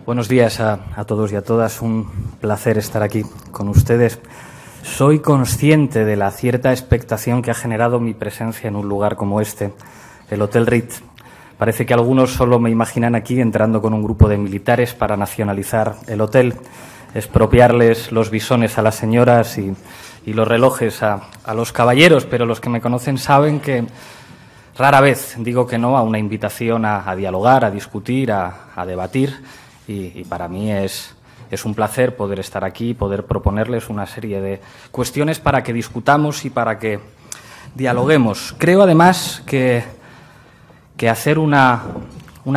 Buenos días a todos y a todas. Un placer estar aquí con ustedes. Soy consciente de la cierta expectación que ha generado mi presencia en un lugar como este, el Hotel Ritz. Parece que algunos solo me imaginan aquí entrando con un grupo de militares para nacionalizar el hotel, expropiarles los bisones a las señoras y los relojes a los caballeros, pero los que me conocen saben que rara vez digo que no a una invitación a dialogar, a discutir, a debatir, y para mí es un placer poder estar aquí, poder proponerles una serie de cuestiones para que discutamos y para que dialoguemos. Creo, además, que hacer una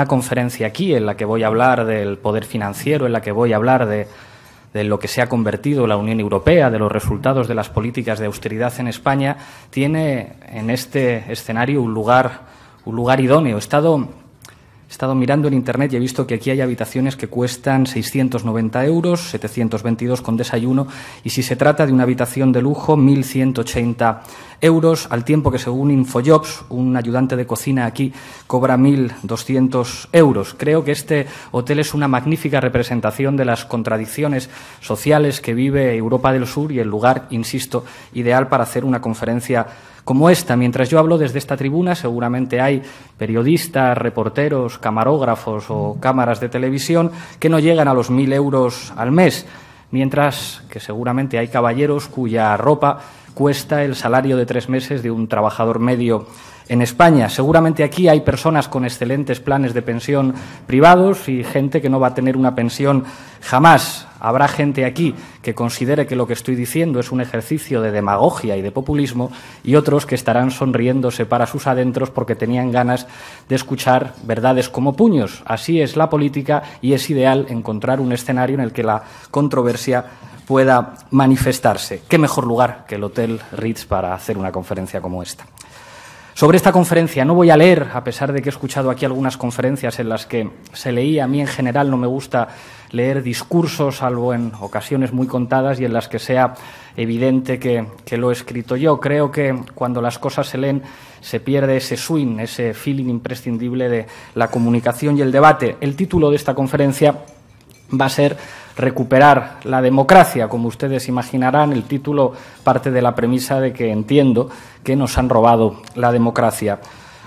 conferencia aquí en la que voy a hablar del poder financiero, en la que voy a hablar de lo que se ha convertido la Unión Europea, de los resultados de las políticas de austeridad en España, tiene en este escenario un lugar idóneo. He estado mirando en Internet y he visto que aquí hay habitaciones que cuestan 690 euros, 722 con desayuno, y si se trata de una habitación de lujo, 1.180 euros, al tiempo que, según Infojobs, un ayudante de cocina aquí cobra 1.200 euros. Creo que este hotel es una magnífica representación de las contradicciones sociales que vive Europa del Sur y el lugar, insisto, ideal para hacer una conferencia como esta. Mientras yo hablo desde esta tribuna, seguramente hay periodistas, reporteros, camarógrafos o cámaras de televisión que no llegan a los 1.000 euros al mes, mientras que seguramente hay caballeros cuya ropa cuesta el salario de 3 meses de un trabajador medio en España. Seguramente aquí hay personas con excelentes planes de pensión privados y gente que no va a tener una pensión jamás. Habrá gente aquí que considere que lo que estoy diciendo es un ejercicio de demagogia y de populismo, y otros que estarán sonriéndose para sus adentros porque tenían ganas de escuchar verdades como puños. Así es la política y es ideal encontrar un escenario en el que la controversia pueda manifestarse. ¿Qué mejor lugar que el Hotel Ritz para hacer una conferencia como esta? Sobre esta conferencia no voy a leer, a pesar de que he escuchado aquí algunas conferencias en las que se leía. A mí, en general, no me gusta leer discursos, salvo en ocasiones muy contadas y en las que sea evidente que lo he escrito yo. Creo que cuando las cosas se leen se pierde ese swing, ese feeling imprescindible de la comunicación y el debate. El título de esta conferencia va a ser Recuperar la democracia. Como ustedes imaginarán, el título parte de la premisa de que entiendo que nos han robado la democracia.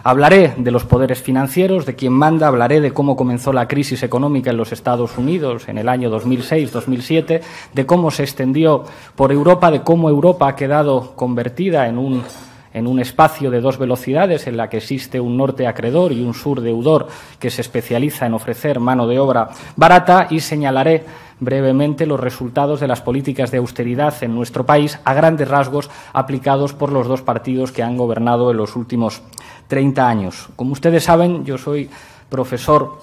Hablaré de los poderes financieros, de quién manda, hablaré de cómo comenzó la crisis económica en los Estados Unidos en el año 2006-2007, de cómo se extendió por Europa, de cómo Europa ha quedado convertida en un espacio de 2 velocidades en la que existe un norte acreedor y un sur deudor que se especializa en ofrecer mano de obra barata, y señalaré brevemente los resultados de las políticas de austeridad en nuestro país, a grandes rasgos aplicados por los 2 partidos que han gobernado en los últimos 30 años. Como ustedes saben, yo soy profesor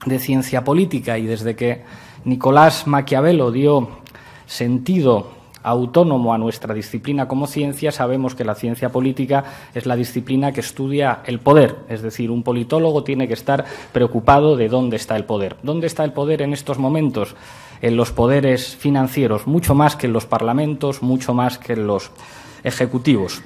de ciencia política, y desde que Nicolás Maquiavelo dio sentido autónomo a nuestra disciplina como ciencia, sabemos que la ciencia política es la disciplina que estudia el poder. Es decir, un politólogo tiene que estar preocupado de dónde está el poder. ¿Dónde está el poder en estos momentos? En los poderes financieros, mucho más que en los parlamentos, mucho más que en los ejecutivos.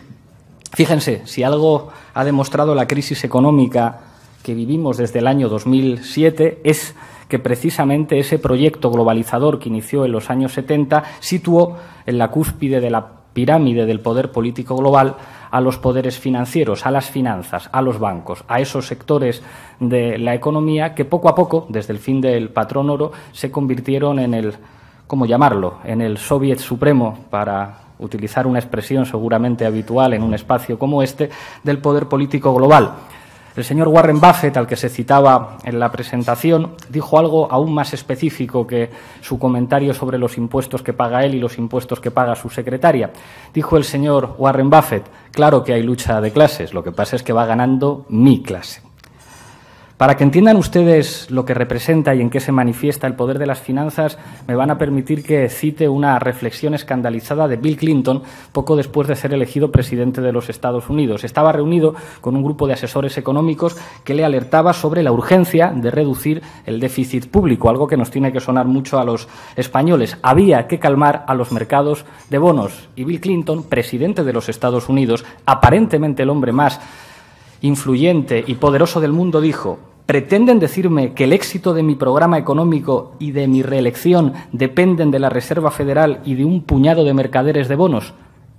Fíjense, si algo ha demostrado la crisis económica que vivimos desde el año 2007 es que precisamente ese proyecto globalizador que inició en los años 70 situó en la cúspide de la pirámide del poder político global a los poderes financieros, a las finanzas, a los bancos, a esos sectores de la economía que poco a poco, desde el fin del patrón oro, se convirtieron en el, ¿cómo llamarlo?, en el Soviet supremo, para utilizar una expresión seguramente habitual en un espacio como este, del poder político global. El señor Warren Buffett, al que se citaba en la presentación, dijo algo aún más específico que su comentario sobre los impuestos que paga él y los impuestos que paga su secretaria. Dijo el señor Warren Buffett: claro que hay lucha de clases, lo que pasa es que va ganando mi clase. Para que entiendan ustedes lo que representa y en qué se manifiesta el poder de las finanzas, me van a permitir que cite una reflexión escandalizada de Bill Clinton poco después de ser elegido presidente de los Estados Unidos. Estaba reunido con un grupo de asesores económicos que le alertaba sobre la urgencia de reducir el déficit público, algo que nos tiene que sonar mucho a los españoles. Había que calmar a los mercados de bonos. Y Bill Clinton, presidente de los Estados Unidos, aparentemente el hombre más influyente y poderoso del mundo, dijo: ¿Pretenden decirme que el éxito de mi programa económico y de mi reelección dependen de la Reserva Federal y de un puñado de mercaderes de bonos?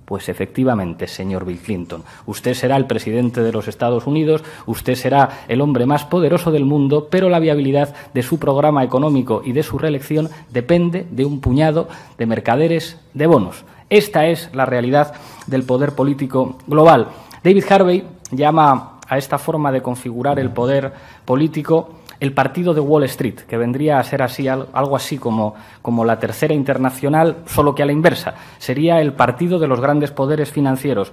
Pues efectivamente, señor Bill Clinton, usted será el presidente de los Estados Unidos, usted será el hombre más poderoso del mundo, pero la viabilidad de su programa económico y de su reelección depende de un puñado de mercaderes de bonos. Esta es la realidad del poder político global. David Harvey llama a esta forma de configurar el poder político el partido de Wall Street, que vendría a ser así, algo así como la Tercera Internacional, solo que a la inversa. Sería el partido de los grandes poderes financieros,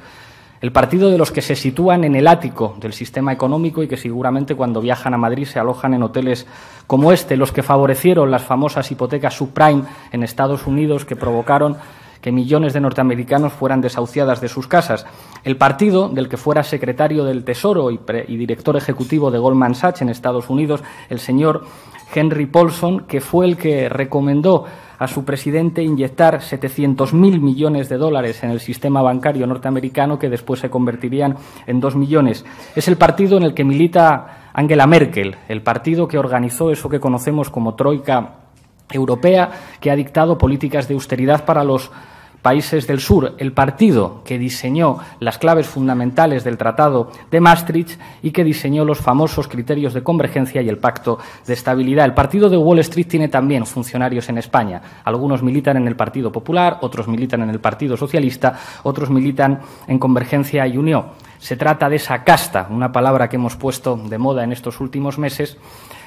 el partido de los que se sitúan en el ático del sistema económico y que seguramente cuando viajan a Madrid se alojan en hoteles como este, los que favorecieron las famosas hipotecas subprime en Estados Unidos que provocaron que millones de norteamericanos fueran desahuciadas de sus casas. El partido del que fuera secretario del Tesoro y director ejecutivo de Goldman Sachs en Estados Unidos, el señor Henry Paulson, que fue el que recomendó a su presidente inyectar 700.000 millones de dólares en el sistema bancario norteamericano, que después se convertirían en 2 millones. Es el partido en el que milita Angela Merkel, el partido que organizó eso que conocemos como Troika europea, que ha dictado políticas de austeridad para los países del sur, el partido que diseñó las claves fundamentales del Tratado de Maastricht y que diseñó los famosos criterios de convergencia y el Pacto de Estabilidad. El partido de Wall Street tiene también funcionarios en España. Algunos militan en el Partido Popular, otros militan en el Partido Socialista, otros militan en Convergencia y Unió. Se trata de esa casta, una palabra que hemos puesto de moda en estos últimos meses,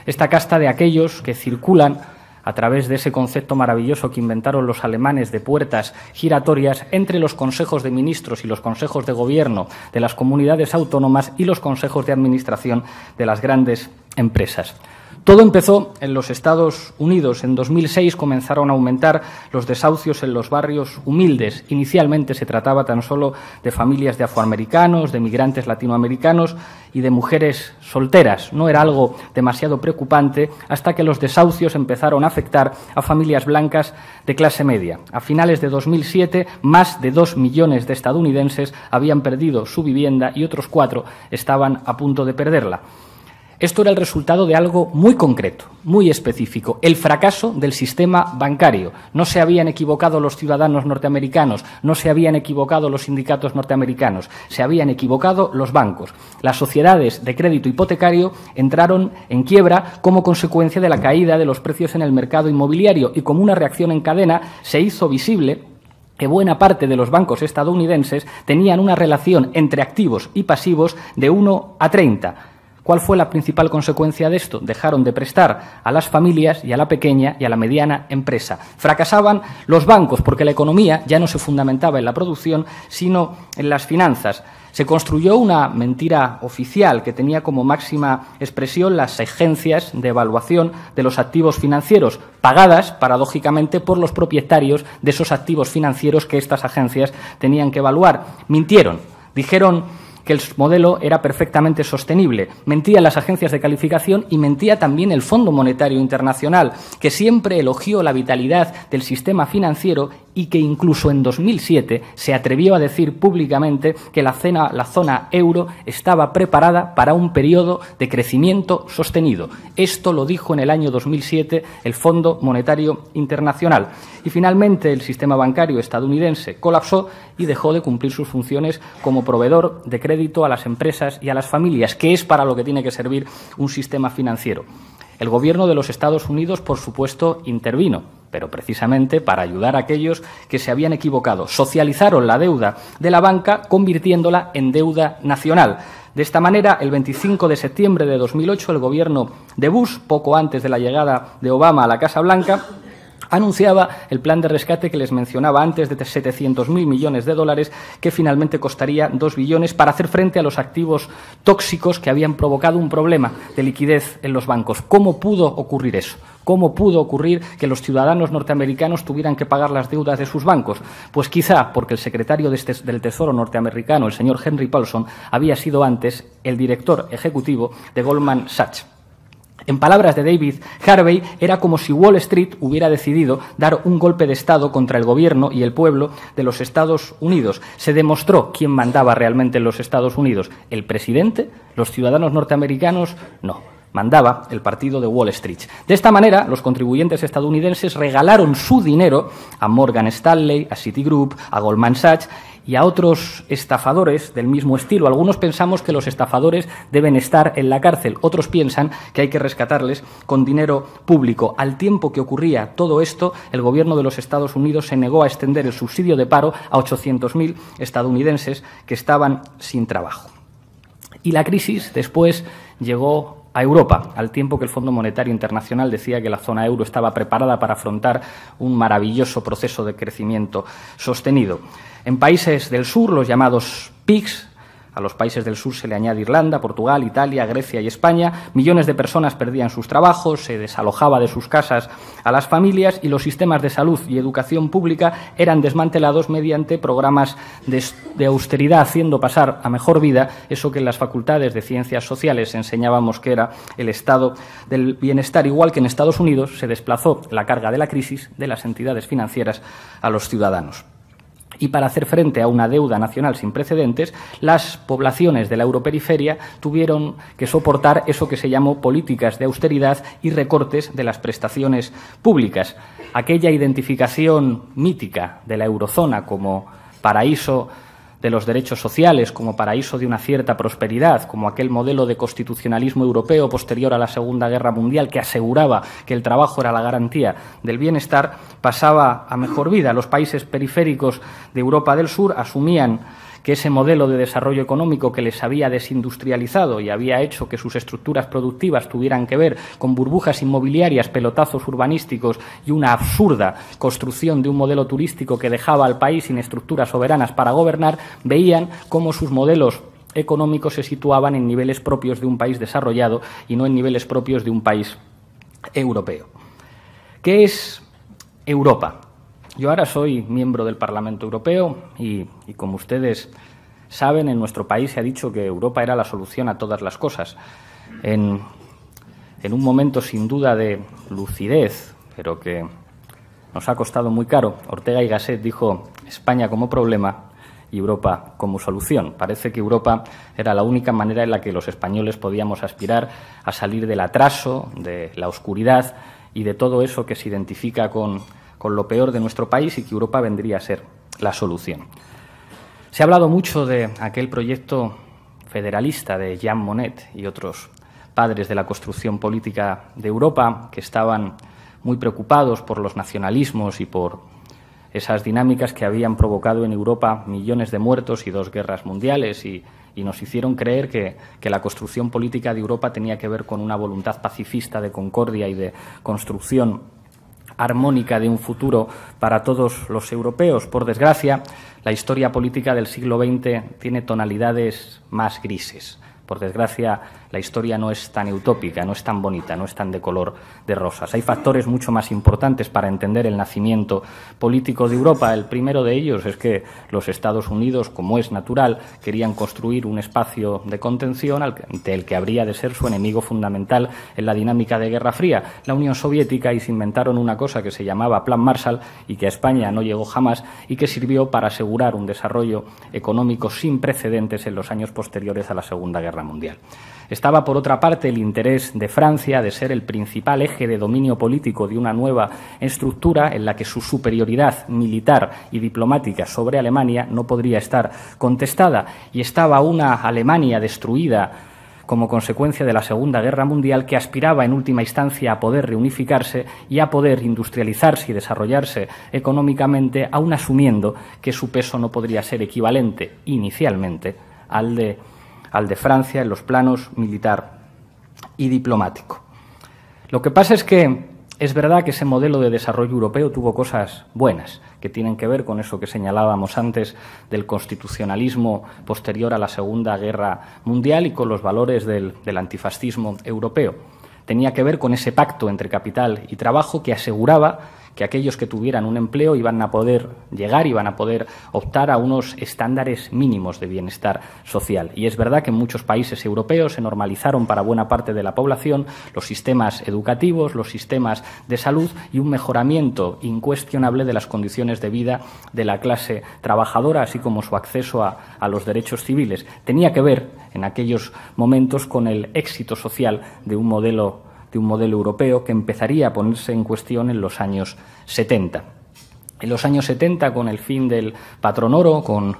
esta casta de aquellos que circulan a través de ese concepto maravilloso que inventaron los alemanes de puertas giratorias entre los consejos de ministros y los consejos de gobierno de las comunidades autónomas y los consejos de administración de las grandes empresas. Todo empezó en los Estados Unidos. En 2006 comenzaron a aumentar los desahucios en los barrios humildes. Inicialmente se trataba tan solo de familias de afroamericanos, de migrantes latinoamericanos y de mujeres solteras. No era algo demasiado preocupante hasta que los desahucios empezaron a afectar a familias blancas de clase media. A finales de 2007, más de 2 millones de estadounidenses habían perdido su vivienda y otros 4 estaban a punto de perderla. Esto era el resultado de algo muy concreto, muy específico, el fracaso del sistema bancario. No se habían equivocado los ciudadanos norteamericanos, no se habían equivocado los sindicatos norteamericanos, se habían equivocado los bancos. Las sociedades de crédito hipotecario entraron en quiebra como consecuencia de la caída de los precios en el mercado inmobiliario y como una reacción en cadena se hizo visible que buena parte de los bancos estadounidenses tenían una relación entre activos y pasivos de 1 a 30. ¿Cuál fue la principal consecuencia de esto? Dejaron de prestar a las familias y a la pequeña y a la mediana empresa. Fracasaban los bancos porque la economía ya no se fundamentaba en la producción, sino en las finanzas. Se construyó una mentira oficial que tenía como máxima expresión las agencias de evaluación de los activos financieros, pagadas, paradójicamente, por los propietarios de esos activos financieros que estas agencias tenían que evaluar. Mintieron, dijeron que el modelo era perfectamente sostenible. Mentían las agencias de calificación y mentía también el Fondo Monetario Internacional, que siempre elogió la vitalidad del sistema financiero y que incluso en 2007 se atrevió a decir públicamente que la zona euro estaba preparada para un periodo de crecimiento sostenido. Esto lo dijo en el año 2007 el Fondo Monetario Internacional. Y finalmente el sistema bancario estadounidense colapsó y dejó de cumplir sus funciones como proveedor de crédito a las empresas y a las familias, que es para lo que tiene que servir un sistema financiero. El gobierno de los Estados Unidos, por supuesto, intervino, pero precisamente para ayudar a aquellos que se habían equivocado. Socializaron la deuda de la banca convirtiéndola en deuda nacional. De esta manera, el 25 de septiembre de 2008, el gobierno de Bush, poco antes de la llegada de Obama a la Casa Blanca, anunciaba el plan de rescate que les mencionaba antes de 700.000 millones de dólares, que finalmente costaría 2 billones para hacer frente a los activos tóxicos que habían provocado un problema de liquidez en los bancos. ¿Cómo pudo ocurrir eso? ¿Cómo pudo ocurrir que los ciudadanos norteamericanos tuvieran que pagar las deudas de sus bancos? Pues quizá porque el secretario del Tesoro norteamericano, el señor Henry Paulson, había sido antes el director ejecutivo de Goldman Sachs. En palabras de David Harvey, era como si Wall Street hubiera decidido dar un golpe de Estado contra el gobierno y el pueblo de los Estados Unidos. Se demostró quién mandaba realmente en los Estados Unidos. ¿El presidente? ¿Los ciudadanos norteamericanos? No. mandaba el partido de Wall Street. De esta manera, los contribuyentes estadounidenses regalaron su dinero a Morgan Stanley, a Citigroup, a Goldman Sachs y a otros estafadores del mismo estilo. Algunos pensamos que los estafadores deben estar en la cárcel, otros piensan que hay que rescatarles con dinero público. Al tiempo que ocurría todo esto, el gobierno de los Estados Unidos se negó a extender el subsidio de paro a 800.000 estadounidenses que estaban sin trabajo. Y la crisis después llegó a Europa, al tiempo que el Fondo Monetario Internacional decía que la zona euro estaba preparada para afrontar un maravilloso proceso de crecimiento sostenido. En países del sur, los llamados PIGS, a los países del sur se le añade Irlanda, Portugal, Italia, Grecia y España, millones de personas perdían sus trabajos, se desalojaba de sus casas a las familias y los sistemas de salud y educación pública eran desmantelados mediante programas de austeridad, haciendo pasar a mejor vida eso que en las facultades de ciencias sociales enseñábamos que era el estado del bienestar, igual que en Estados Unidos se desplazó la carga de la crisis de las entidades financieras a los ciudadanos. Y para hacer frente a una deuda nacional sin precedentes, las poblaciones de la europeriferia tuvieron que soportar eso que se llamó políticas de austeridad y recortes de las prestaciones públicas. Aquella identificación mítica de la eurozona como paraíso de los derechos sociales, como paraíso de una cierta prosperidad, como aquel modelo de constitucionalismo europeo posterior a la Segunda Guerra Mundial que aseguraba que el trabajo era la garantía del bienestar, pasaba a mejor vida. Los países periféricos de Europa del Sur asumían que ese modelo de desarrollo económico que les había desindustrializado y había hecho que sus estructuras productivas tuvieran que ver con burbujas inmobiliarias, pelotazos urbanísticos y una absurda construcción de un modelo turístico que dejaba al país sin estructuras soberanas para gobernar, veían cómo sus modelos económicos se situaban en niveles propios de un país desarrollado y no en niveles propios de un país europeo. ¿Qué es Europa? Yo ahora soy miembro del Parlamento Europeo y como ustedes saben, en nuestro país se ha dicho que Europa era la solución a todas las cosas. En un momento sin duda de lucidez, pero que nos ha costado muy caro, Ortega y Gasset dijo España como problema y Europa como solución. Parece que Europa era la única manera en la que los españoles podíamos aspirar a salir del atraso, de la oscuridad y de todo eso que se identifica con lo peor de nuestro país y que Europa vendría a ser la solución. Se ha hablado mucho de aquel proyecto federalista de Jean Monnet y otros padres de la construcción política de Europa que estaban muy preocupados por los nacionalismos y por esas dinámicas que habían provocado en Europa millones de muertos y 2 guerras mundiales y nos hicieron creer que la construcción política de Europa tenía que ver con una voluntad pacifista de concordia y de construcción armónica de un futuro para todos los europeos. Por desgracia, la historia política del siglo XX tiene tonalidades más grises. Por desgracia, la historia no es tan utópica, no es tan bonita, no es tan de color de rosas. Hay factores mucho más importantes para entender el nacimiento político de Europa. El primero de ellos es que los Estados Unidos, como es natural, querían construir un espacio de contención ante el que habría de ser su enemigo fundamental en la dinámica de Guerra Fría, la Unión Soviética, y se inventaron una cosa que se llamaba Plan Marshall y que a España no llegó jamás y que sirvió para asegurar un desarrollo económico sin precedentes en los años posteriores a la Segunda Guerra Mundial. Estaba, por otra parte, el interés de Francia de ser el principal eje de dominio político de una nueva estructura en la que su superioridad militar y diplomática sobre Alemania no podría estar contestada. Y estaba una Alemania destruida como consecuencia de la Segunda Guerra Mundial que aspiraba en última instancia a poder reunificarse y a poder industrializarse y desarrollarse económicamente, aun asumiendo que su peso no podría ser equivalente inicialmente al de Francia en los planos militar y diplomático. Lo que pasa es que es verdad que ese modelo de desarrollo europeo tuvo cosas buenas, que tienen que ver con eso que señalábamos antes del constitucionalismo posterior a la Segunda Guerra Mundial y con los valores del antifascismo europeo. Tenía que ver con ese pacto entre capital y trabajo que aseguraba que aquellos que tuvieran un empleo iban a poder llegar, iban a poder optar a unos estándares mínimos de bienestar social. Y es verdad que en muchos países europeos se normalizaron para buena parte de la población los sistemas educativos, los sistemas de salud y un mejoramiento incuestionable de las condiciones de vida de la clase trabajadora, así como su acceso a los derechos civiles. Tenía que ver en aquellos momentos con el éxito social de un modelo europeo que empezaría a ponerse en cuestión en los años 70. En los años 70, con el fin del patrón oro, con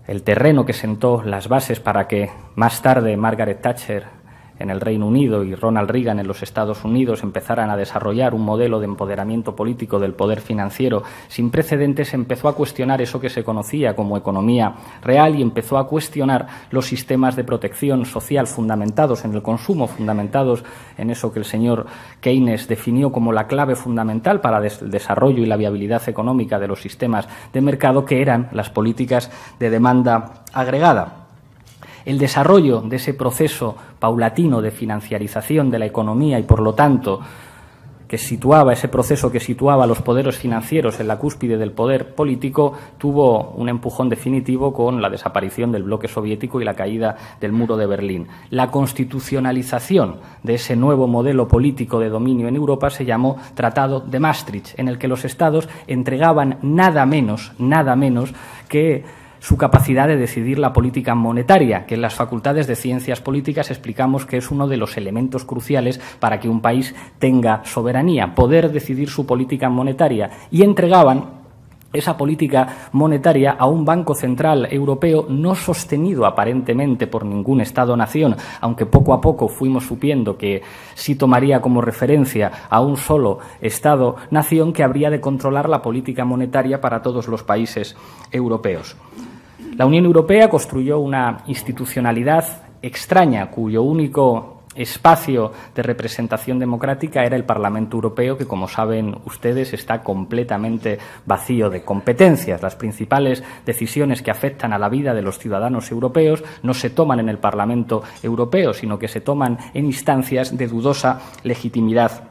el terreno que sentó las bases para que más tarde Margaret Thatcher en el Reino Unido y Ronald Reagan en los Estados Unidos empezaran a desarrollar un modelo de empoderamiento político del poder financiero sin precedentes, empezó a cuestionar eso que se conocía como economía real y empezó a cuestionar los sistemas de protección social fundamentados en el consumo, fundamentados en eso que el señor Keynes definió como la clave fundamental para el desarrollo y la viabilidad económica de los sistemas de mercado, que eran las políticas de demanda agregada. El desarrollo de ese proceso paulatino de financiarización de la economía y, por lo tanto, ese proceso que situaba a los poderes financieros en la cúspide del poder político, tuvo un empujón definitivo con la desaparición del bloque soviético y la caída del muro de Berlín. La constitucionalización de ese nuevo modelo político de dominio en Europa se llamó Tratado de Maastricht, en el que los Estados entregaban nada menos que su capacidad de decidir la política monetaria, que en las facultades de Ciencias Políticas explicamos que es uno de los elementos cruciales para que un país tenga soberanía, poder decidir su política monetaria, y entregaban esa política monetaria a un Banco Central Europeo no sostenido aparentemente por ningún Estado-nación, aunque poco a poco fuimos supiendo que sí tomaría como referencia a un solo Estado-nación que habría de controlar la política monetaria para todos los países europeos. La Unión Europea construyó una institucionalidad extraña, cuyo único espacio de representación democrática era el Parlamento Europeo, que, como saben ustedes, está completamente vacío de competencias. Las principales decisiones que afectan a la vida de los ciudadanos europeos no se toman en el Parlamento Europeo, sino que se toman en instancias de dudosa legitimidad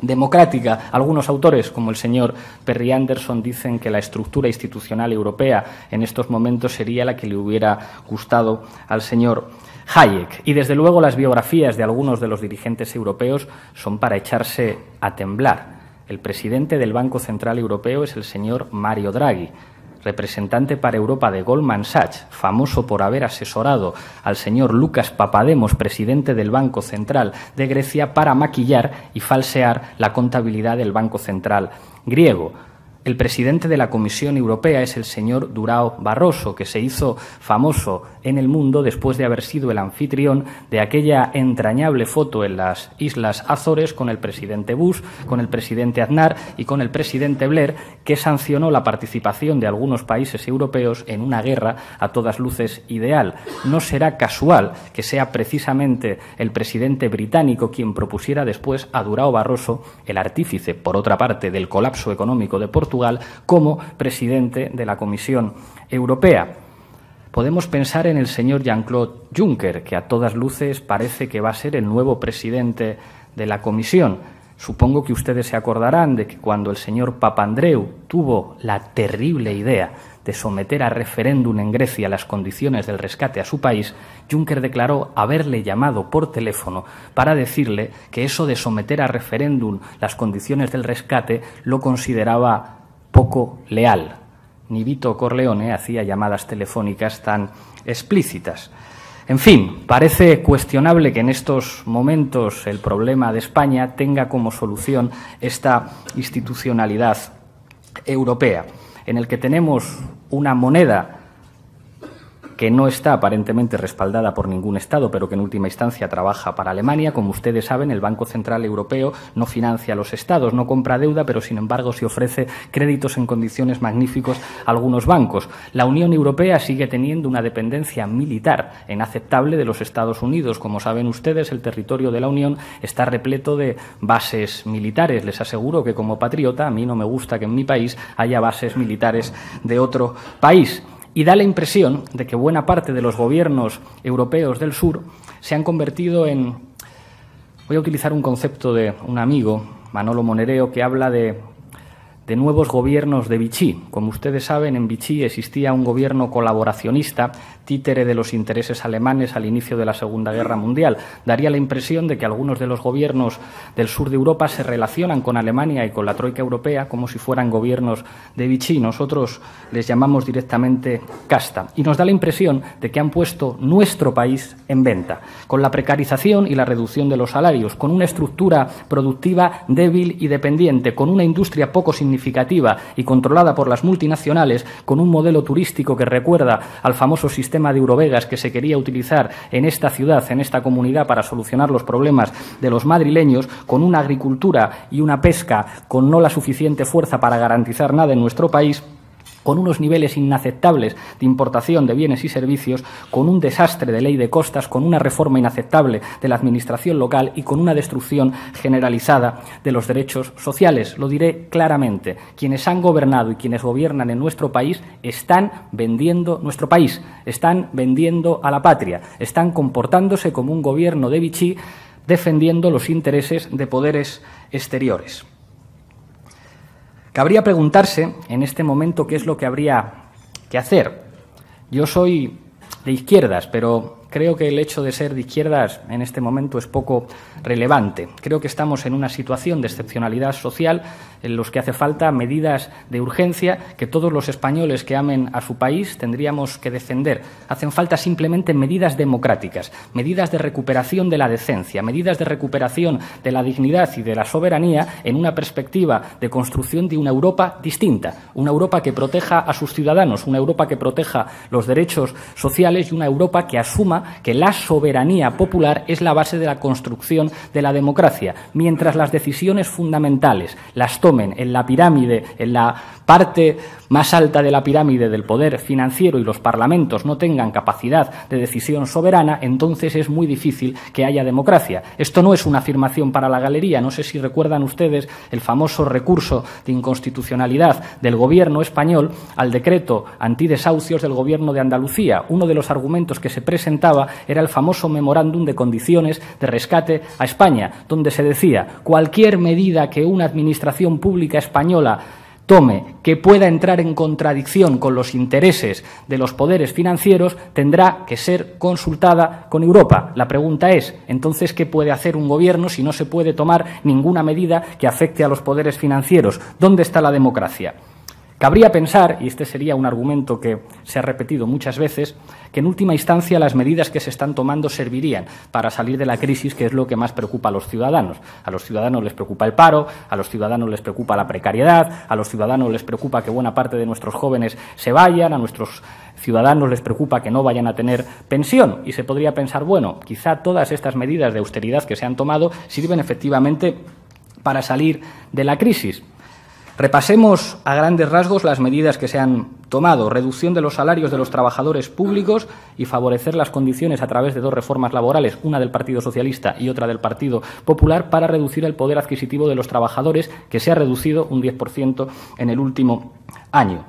democrática. Algunos autores, como el señor Perry Anderson, dicen que la estructura institucional europea en estos momentos sería la que le hubiera gustado al señor Hayek. Y, desde luego, las biografías de algunos de los dirigentes europeos son para echarse a temblar. El presidente del Banco Central Europeo es el señor Mario Draghi, representante para Europa de Goldman Sachs, famoso por haber asesorado al señor Lucas Papademos, presidente del Banco Central de Grecia, para maquillar y falsear la contabilidad del Banco Central griego. El presidente de la Comisión Europea es el señor Durão Barroso, que se hizo famoso en el mundo después de haber sido el anfitrión de aquella entrañable foto en las Islas Azores con el presidente Bush, con el presidente Aznar y con el presidente Blair, que sancionó la participación de algunos países europeos en una guerra a todas luces ideal. No será casual que sea precisamente el presidente británico quien propusiera después a Durão Barroso, el artífice, por otra parte, del colapso económico de Portugal, como presidente de la Comisión Europea. Podemos pensar en el señor Jean-Claude Juncker, que a todas luces parece que va a ser el nuevo presidente de la Comisión. Supongo que ustedes se acordarán de que cuando el señor Papandreou tuvo la terrible idea de someter a referéndum en Grecia las condiciones del rescate a su país, Juncker declaró haberle llamado por teléfono para decirle que eso de someter a referéndum las condiciones del rescate lo consideraba poco leal. Ni Vito Corleone hacía llamadas telefónicas tan explícitas. En fin, parece cuestionable que en estos momentos el problema de España tenga como solución esta institucionalidad europea, en el que tenemos una moneda que no está aparentemente respaldada por ningún Estado, pero que en última instancia trabaja para Alemania. Como ustedes saben, el Banco Central Europeo no financia a los Estados, no compra deuda, pero sin embargo se ofrece créditos en condiciones magníficos a algunos bancos. La Unión Europea sigue teniendo una dependencia militar inaceptable de los Estados Unidos. Como saben ustedes, el territorio de la Unión está repleto de bases militares. Les aseguro que, como patriota, a mí no me gusta que en mi país haya bases militares de otro país. Y da la impresión de que buena parte de los gobiernos europeos del sur se han convertido en, voy a utilizar un concepto de un amigo, Manolo Monereo, que habla de nuevos gobiernos de Vichy. Como ustedes saben, en Vichy existía un gobierno colaboracionista, títere de los intereses alemanes al inicio de la Segunda Guerra Mundial. Daría la impresión de que algunos de los gobiernos del sur de Europa se relacionan con Alemania y con la Troika Europea como si fueran gobiernos de Vichy. Nosotros les llamamos directamente casta. Y nos da la impresión de que han puesto nuestro país en venta, con la precarización y la reducción de los salarios, con una estructura productiva débil y dependiente, con una industria poco significativa y controlada por las multinacionales, con un modelo turístico que recuerda al famoso sistema de Eurovegas que se quería utilizar en esta ciudad, en esta comunidad, para solucionar los problemas de los madrileños, con una agricultura y una pesca con no la suficiente fuerza para garantizar nada en nuestro país, con unos niveles inaceptables de importación de bienes y servicios, con un desastre de ley de costas, con una reforma inaceptable de la administración local y con una destrucción generalizada de los derechos sociales. Lo diré claramente, quienes han gobernado y quienes gobiernan en nuestro país están vendiendo nuestro país, están vendiendo a la patria, están comportándose como un gobierno de Vichy, defendiendo los intereses de poderes exteriores. Cabría preguntarse en este momento qué es lo que habría que hacer. Yo soy de izquierdas, pero creo que el hecho de ser de izquierdas en este momento es poco relevante. Creo que estamos en una situación de excepcionalidad social en los que hace falta medidas de urgencia que todos los españoles que amen a su país tendríamos que defender. Hacen falta simplemente medidas democráticas, medidas de recuperación de la decencia, medidas de recuperación de la dignidad y de la soberanía en una perspectiva de construcción de una Europa distinta, una Europa que proteja a sus ciudadanos, una Europa que proteja los derechos sociales y una Europa que asuma que la soberanía popular es la base de la construcción de la democracia, mientras las decisiones fundamentales las tomen en la pirámide, en la parte más alta de la pirámide del poder financiero y los parlamentos no tengan capacidad de decisión soberana, entonces es muy difícil que haya democracia. Esto no es una afirmación para la galería. No sé si recuerdan ustedes el famoso recurso de inconstitucionalidad del Gobierno español al decreto antidesahucios del Gobierno de Andalucía. Uno de los argumentos que se presentaba era el famoso memorándum de condiciones de rescate a España, donde se decía cualquier medida que una administración pública española tome que pueda entrar en contradicción con los intereses de los poderes financieros tendrá que ser consultada con Europa. La pregunta es, entonces, ¿qué puede hacer un gobierno si no se puede tomar ninguna medida que afecte a los poderes financieros? ¿Dónde está la democracia? Cabría pensar, y este sería un argumento que se ha repetido muchas veces, que en última instancia las medidas que se están tomando servirían para salir de la crisis, que es lo que más preocupa a los ciudadanos. A los ciudadanos les preocupa el paro, a los ciudadanos les preocupa la precariedad, a los ciudadanos les preocupa que buena parte de nuestros jóvenes se vayan, a nuestros ciudadanos les preocupa que no vayan a tener pensión. Y se podría pensar, bueno, quizá todas estas medidas de austeridad que se han tomado sirven efectivamente para salir de la crisis. Repasemos a grandes rasgos las medidas que se han tomado. Reducción de los salarios de los trabajadores públicos y favorecer las condiciones a través de dos reformas laborales, una del Partido Socialista y otra del Partido Popular, para reducir el poder adquisitivo de los trabajadores, que se ha reducido un 10% en el último año.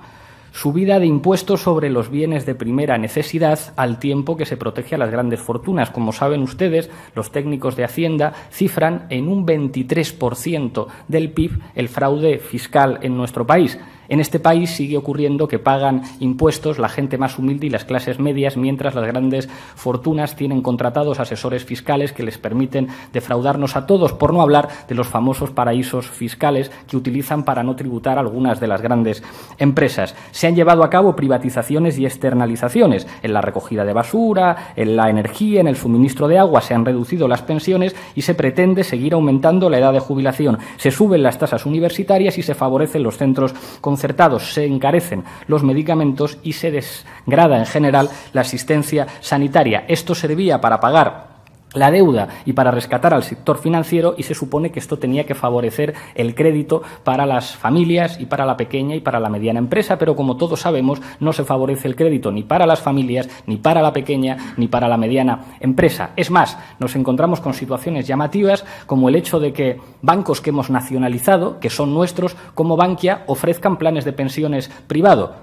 Subida de impuestos sobre los bienes de primera necesidad al tiempo que se protege a las grandes fortunas. Como saben ustedes, los técnicos de Hacienda cifran en un 23% del PIB el fraude fiscal en nuestro país. En este país sigue ocurriendo que pagan impuestos la gente más humilde y las clases medias, mientras las grandes fortunas tienen contratados asesores fiscales que les permiten defraudarnos a todos, por no hablar de los famosos paraísos fiscales que utilizan para no tributar algunas de las grandes empresas. Se han llevado a cabo privatizaciones y externalizaciones en la recogida de basura, en la energía, en el suministro de agua. Se han reducido las pensiones y se pretende seguir aumentando la edad de jubilación. Se suben las tasas universitarias y se favorecen los centros concertados, se encarecen los medicamentos y se degrada en general la asistencia sanitaria. Esto servía para pagar la deuda y para rescatar al sector financiero, y se supone que esto tenía que favorecer el crédito para las familias y para la pequeña y para la mediana empresa, pero como todos sabemos no se favorece el crédito ni para las familias, ni para la pequeña, ni para la mediana empresa. Es más, nos encontramos con situaciones llamativas como el hecho de que bancos que hemos nacionalizado, que son nuestros, como Bankia, ofrezcan planes de pensiones privado.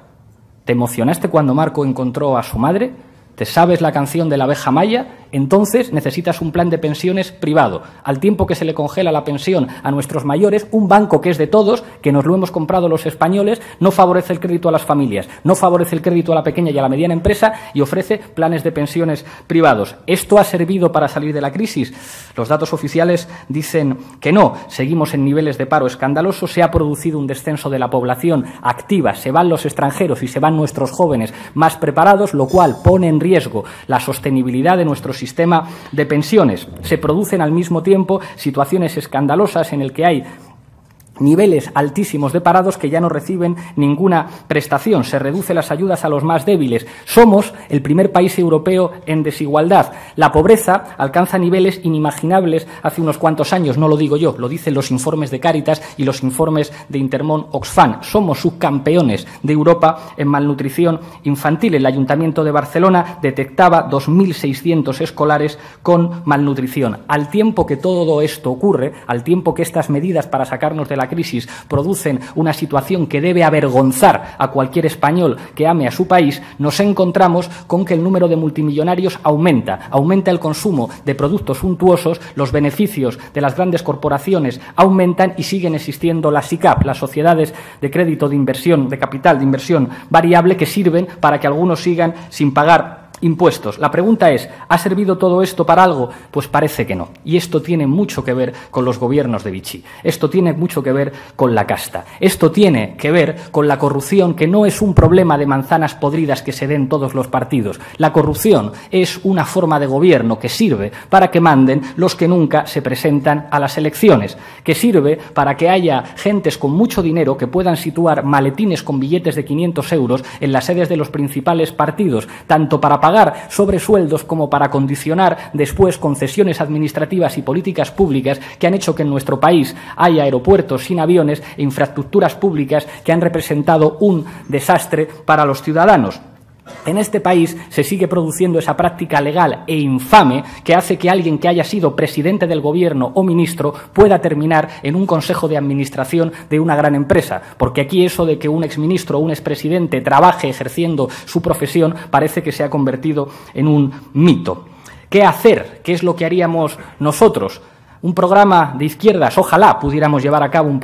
¿Te emocionaste cuando Marco encontró a su madre? ¿Te sabes la canción de la abeja maya? Entonces necesitas un plan de pensiones privado. Al tiempo que se le congela la pensión a nuestros mayores, un banco que es de todos, que nos lo hemos comprado los españoles, no favorece el crédito a las familias, no favorece el crédito a la pequeña y a la mediana empresa y ofrece planes de pensiones privados. ¿Esto ha servido para salir de la crisis? Los datos oficiales dicen que no. Seguimos en niveles de paro escandalosos, se ha producido un descenso de la población activa, se van los extranjeros y se van nuestros jóvenes más preparados, lo cual pone en riesgo la sostenibilidad de nuestro sistema de pensiones. Se producen al mismo tiempo situaciones escandalosas en el que hay niveles altísimos de parados que ya no reciben ninguna prestación. Se reducen las ayudas a los más débiles. Somos el primer país europeo en desigualdad. La pobreza alcanza niveles inimaginables hace unos cuantos años. No lo digo yo, lo dicen los informes de Cáritas y los informes de Intermón Oxfam. Somos subcampeones de Europa en malnutrición infantil. El Ayuntamiento de Barcelona detectaba 2.600 escolares con malnutrición. Al tiempo que todo esto ocurre, al tiempo que estas medidas para sacarnos de la crisis producen una situación que debe avergonzar a cualquier español que ame a su país, nos encontramos con que el número de multimillonarios aumenta el consumo de productos suntuosos, los beneficios de las grandes corporaciones aumentan y siguen existiendo las SICAV, las sociedades de crédito de inversión, de capital, de inversión variable, que sirven para que algunos sigan sin pagar impuestos. La pregunta es, ¿ha servido todo esto para algo? Pues parece que no. Y esto tiene mucho que ver con los gobiernos de Vichy. Esto tiene mucho que ver con la casta. Esto tiene que ver con la corrupción, que no es un problema de manzanas podridas que se den todos los partidos. La corrupción es una forma de gobierno que sirve para que manden los que nunca se presentan a las elecciones, que sirve para que haya gentes con mucho dinero que puedan situar maletines con billetes de 500 euros en las sedes de los principales partidos, tanto para pagar sobresueldos como para condicionar después concesiones administrativas y políticas públicas que han hecho que en nuestro país haya aeropuertos sin aviones e infraestructuras públicas que han representado un desastre para los ciudadanos. En este país se sigue produciendo esa práctica legal e infame que hace que alguien que haya sido presidente del gobierno o ministro pueda terminar en un consejo de administración de una gran empresa, porque aquí eso de que un exministro o un expresidente trabaje ejerciendo su profesión parece que se ha convertido en un mito. ¿Qué hacer? ¿Qué es lo que haríamos nosotros? Un programa de izquierdas, ojalá pudiéramos llevar a cabo un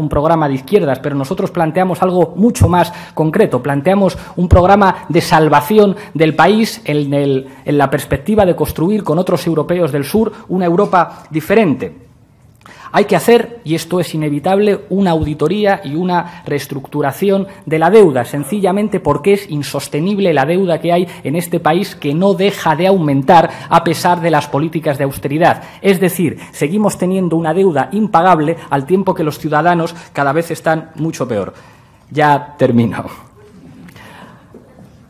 programa de izquierdas, pero nosotros planteamos algo mucho más concreto. Planteamos un programa de salvación del país en la perspectiva de construir con otros europeos del sur una Europa diferente. Hay que hacer, y esto es inevitable, una auditoría y una reestructuración de la deuda, sencillamente porque es insostenible la deuda que hay en este país, que no deja de aumentar a pesar de las políticas de austeridad. Es decir, seguimos teniendo una deuda impagable al tiempo que los ciudadanos cada vez están mucho peor. Ya termino.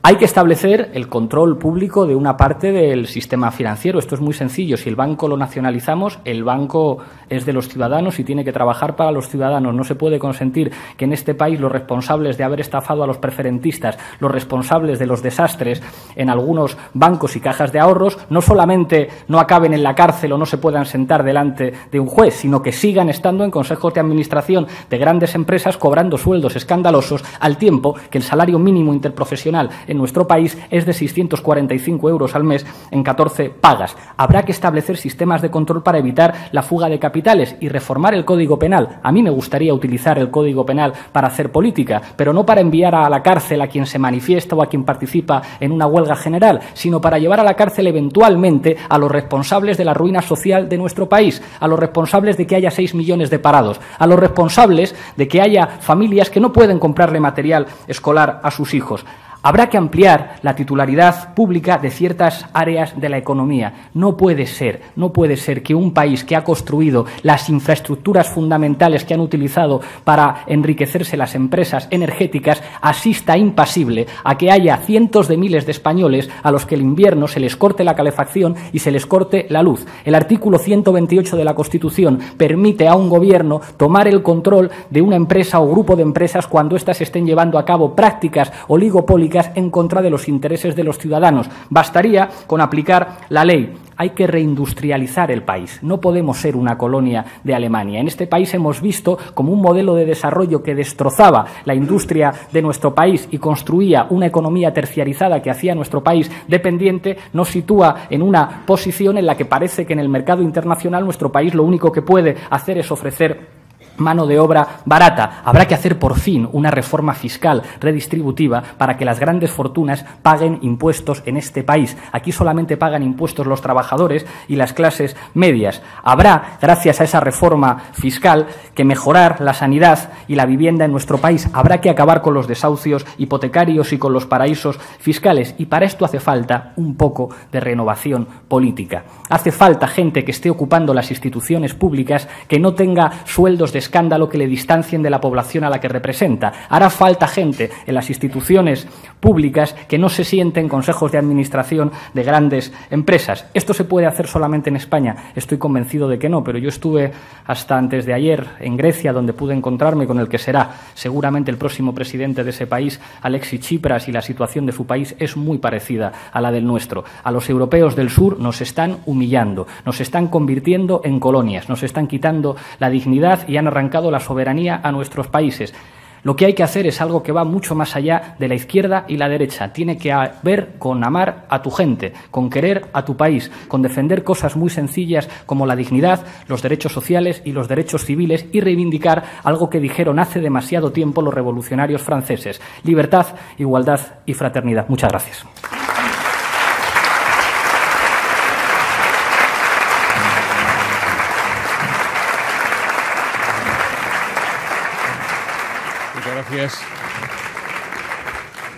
Hay que establecer el control público de una parte del sistema financiero. Esto es muy sencillo. Si el banco lo nacionalizamos, el banco es de los ciudadanos y tiene que trabajar para los ciudadanos. No se puede consentir que en este país los responsables de haber estafado a los preferentistas, los responsables de los desastres en algunos bancos y cajas de ahorros, no solamente no acaben en la cárcel o no se puedan sentar delante de un juez, sino que sigan estando en consejos de administración de grandes empresas cobrando sueldos escandalosos, al tiempo que el salario mínimo interprofesional en nuestro país es de 645 euros al mes en 14 pagas. Habrá que establecer sistemas de control para evitar la fuga de capitales y reformar el Código Penal. A mí me gustaría utilizar el Código Penal para hacer política, pero no para enviar a la cárcel a quien se manifiesta o a quien participa en una huelga general, sino para llevar a la cárcel eventualmente a los responsables de la ruina social de nuestro país, a los responsables de que haya 6 millones de parados, a los responsables de que haya familias que no pueden comprarle material escolar a sus hijos. Habrá que ampliar la titularidad pública de ciertas áreas de la economía. No puede ser que un país que ha construido las infraestructuras fundamentales que han utilizado para enriquecerse las empresas energéticas asista impasible a que haya cientos de miles de españoles a los que el invierno se les corte la calefacción y se les corte la luz. El artículo 128 de la Constitución permite a un gobierno tomar el control de una empresa o grupo de empresas cuando éstas estén llevando a cabo prácticas oligopólicas públicas en contra de los intereses de los ciudadanos. Bastaría con aplicar la ley. Hay que reindustrializar el país. No podemos ser una colonia de Alemania. En este país hemos visto como un modelo de desarrollo que destrozaba la industria de nuestro país y construía una economía terciarizada que hacía nuestro país dependiente, nos sitúa en una posición en la que parece que en el mercado internacional nuestro país lo único que puede hacer es ofrecer mano de obra barata. Habrá que hacer por fin una reforma fiscal redistributiva para que las grandes fortunas paguen impuestos en este país. Aquí solamente pagan impuestos los trabajadores y las clases medias. Habrá, gracias a esa reforma fiscal, que mejorar la sanidad y la vivienda en nuestro país. Habrá que acabar con los desahucios hipotecarios y con los paraísos fiscales. Y para esto hace falta un poco de renovación política. Hace falta gente que esté ocupando las instituciones públicas, que no tenga sueldos de escándalo que le distancien de la población a la que representa. Hará falta gente en las instituciones públicas que no se siente en consejos de administración de grandes empresas. ¿Esto se puede hacer solamente en España? Estoy convencido de que no, pero yo estuve hasta antes de ayer en Grecia, donde pude encontrarme con el que será seguramente el próximo presidente de ese país, Alexis Tsipras, y la situación de su país es muy parecida a la del nuestro. A los europeos del sur nos están humillando, nos están convirtiendo en colonias, nos están quitando la dignidad y han arrancado la soberanía a nuestros países. Lo que hay que hacer es algo que va mucho más allá de la izquierda y la derecha. Tiene que ver con amar a tu gente, con querer a tu país, con defender cosas muy sencillas como la dignidad, los derechos sociales y los derechos civiles y reivindicar algo que dijeron hace demasiado tiempo los revolucionarios franceses: libertad, igualdad y fraternidad. Muchas gracias.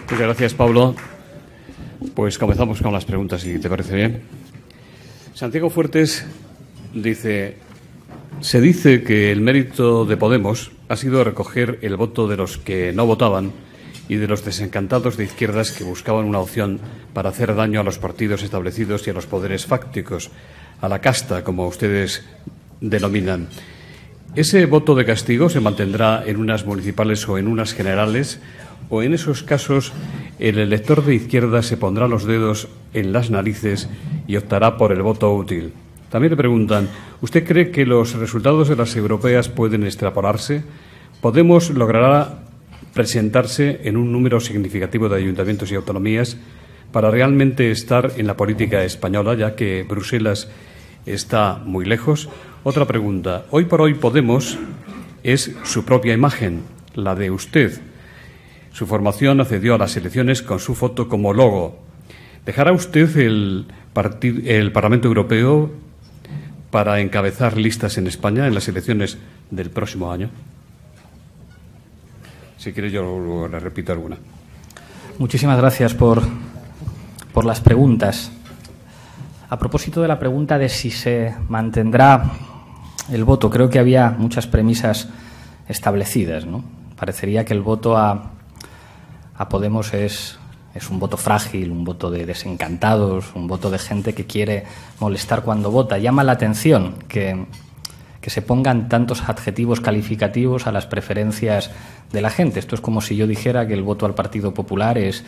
Muchas gracias, Pablo. Pues comenzamos con las preguntas, si te parece bien. Santiago Fuertes dice: se dice que el mérito de Podemos ha sido recoger el voto de los que no votaban y de los desencantados de izquierdas que buscaban una opción para hacer daño a los partidos establecidos y a los poderes fácticos, a la casta, como ustedes denominan. ¿Ese voto de castigo se mantendrá en unas municipales o en unas generales? ¿O en esos casos el elector de izquierda se pondrá los dedos en las narices y optará por el voto útil? También le preguntan: ¿usted cree que los resultados de las europeas pueden extrapolarse? ¿Podemos logrará presentarse en un número significativo de ayuntamientos y autonomías para realmente estar en la política española, ya que Bruselas está muy lejos? Otra pregunta: hoy por hoy Podemos es su propia imagen, la de usted. Su formación accedió a las elecciones con su foto como logo. ¿Dejará usted el Parlamento Europeo para encabezar listas en España en las elecciones del próximo año? Si quiere, yo le repito alguna. Muchísimas gracias por las preguntas. A propósito de la pregunta de si se mantendrá el voto, creo que había muchas premisas establecidas, ¿no? Parecería que el voto a Podemos es un voto frágil, un voto de desencantados, un voto de gente que quiere molestar cuando vota. Llama la atención que se pongan tantos adjetivos calificativos a las preferencias de la gente. Esto es como si yo dijera que el voto al Partido Popular es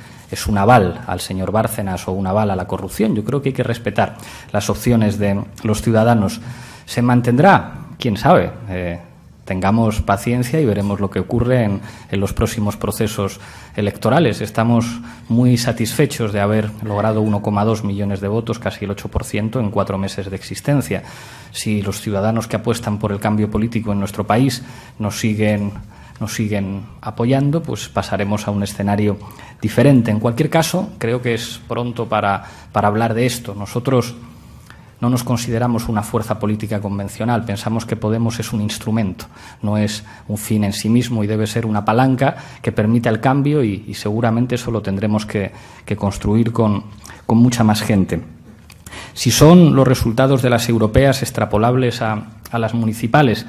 un aval al señor Bárcenas o un aval a la corrupción. Yo creo que hay que respetar las opciones de los ciudadanos. ¿Se mantendrá? ¿Quién sabe? Tengamos paciencia y veremos lo que ocurre en los próximos procesos electorales. Estamos muy satisfechos de haber logrado 1,2 millones de votos, casi el 8% en 4 meses de existencia. Si los ciudadanos que apuestan por el cambio político en nuestro país nos siguen apoyando, pues pasaremos a un escenario diferente. En cualquier caso, creo que es pronto para hablar de esto. Nosotros no nos consideramos una fuerza política convencional. Pensamos que Podemos es un instrumento, no es un fin en sí mismo, y debe ser una palanca que permita el cambio y seguramente eso lo tendremos que construir con mucha más gente. Si son los resultados de las europeas extrapolables a las municipales,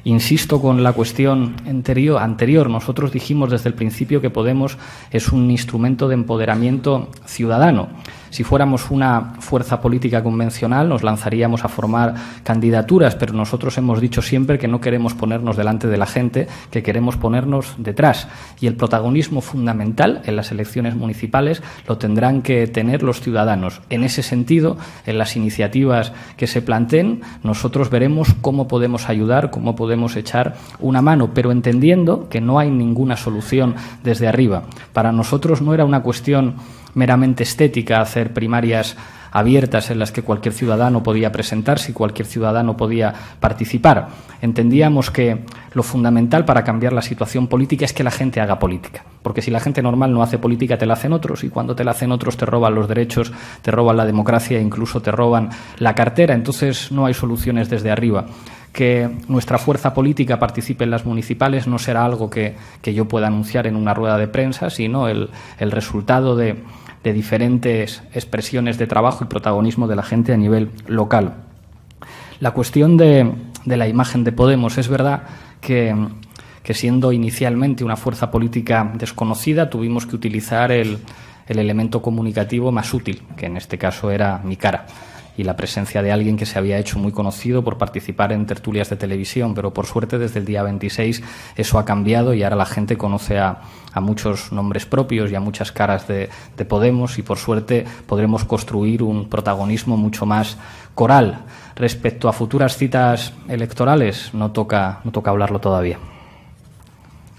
insisto con la cuestión anterior. Nosotros dijimos desde el principio que Podemos es un instrumento de empoderamiento ciudadano. Si fuéramos una fuerza política convencional, nos lanzaríamos a formar candidaturas, pero nosotros hemos dicho siempre que no queremos ponernos delante de la gente, que queremos ponernos detrás. Y el protagonismo fundamental en las elecciones municipales lo tendrán que tener los ciudadanos. En ese sentido, en las iniciativas que se planteen, nosotros veremos cómo podemos ayudar, cómo podemos echar una mano, pero entendiendo que no hay ninguna solución desde arriba. Para nosotros no era una cuestión meramente estética hacer primarias abiertas en las que cualquier ciudadano podía presentarse y cualquier ciudadano podía participar. Entendíamos que lo fundamental para cambiar la situación política es que la gente haga política, porque si la gente normal no hace política te la hacen otros, y cuando te la hacen otros te roban los derechos, te roban la democracia e incluso te roban la cartera. Entonces no hay soluciones desde arriba. Que nuestra fuerza política participe en las municipales no será algo que yo pueda anunciar en una rueda de prensa, sino el resultado de diferentes expresiones de trabajo y protagonismo de la gente a nivel local. La cuestión de la imagen de Podemos, es verdad que siendo inicialmente una fuerza política desconocida, tuvimos que utilizar el elemento comunicativo más útil, que en este caso era mi cara y la presencia de alguien que se había hecho muy conocido por participar en tertulias de televisión, pero por suerte desde el día 26 eso ha cambiado y ahora la gente conoce a muchos nombres propios y a muchas caras de Podemos, y por suerte podremos construir un protagonismo mucho más coral. Respecto a futuras citas electorales, no toca hablarlo todavía.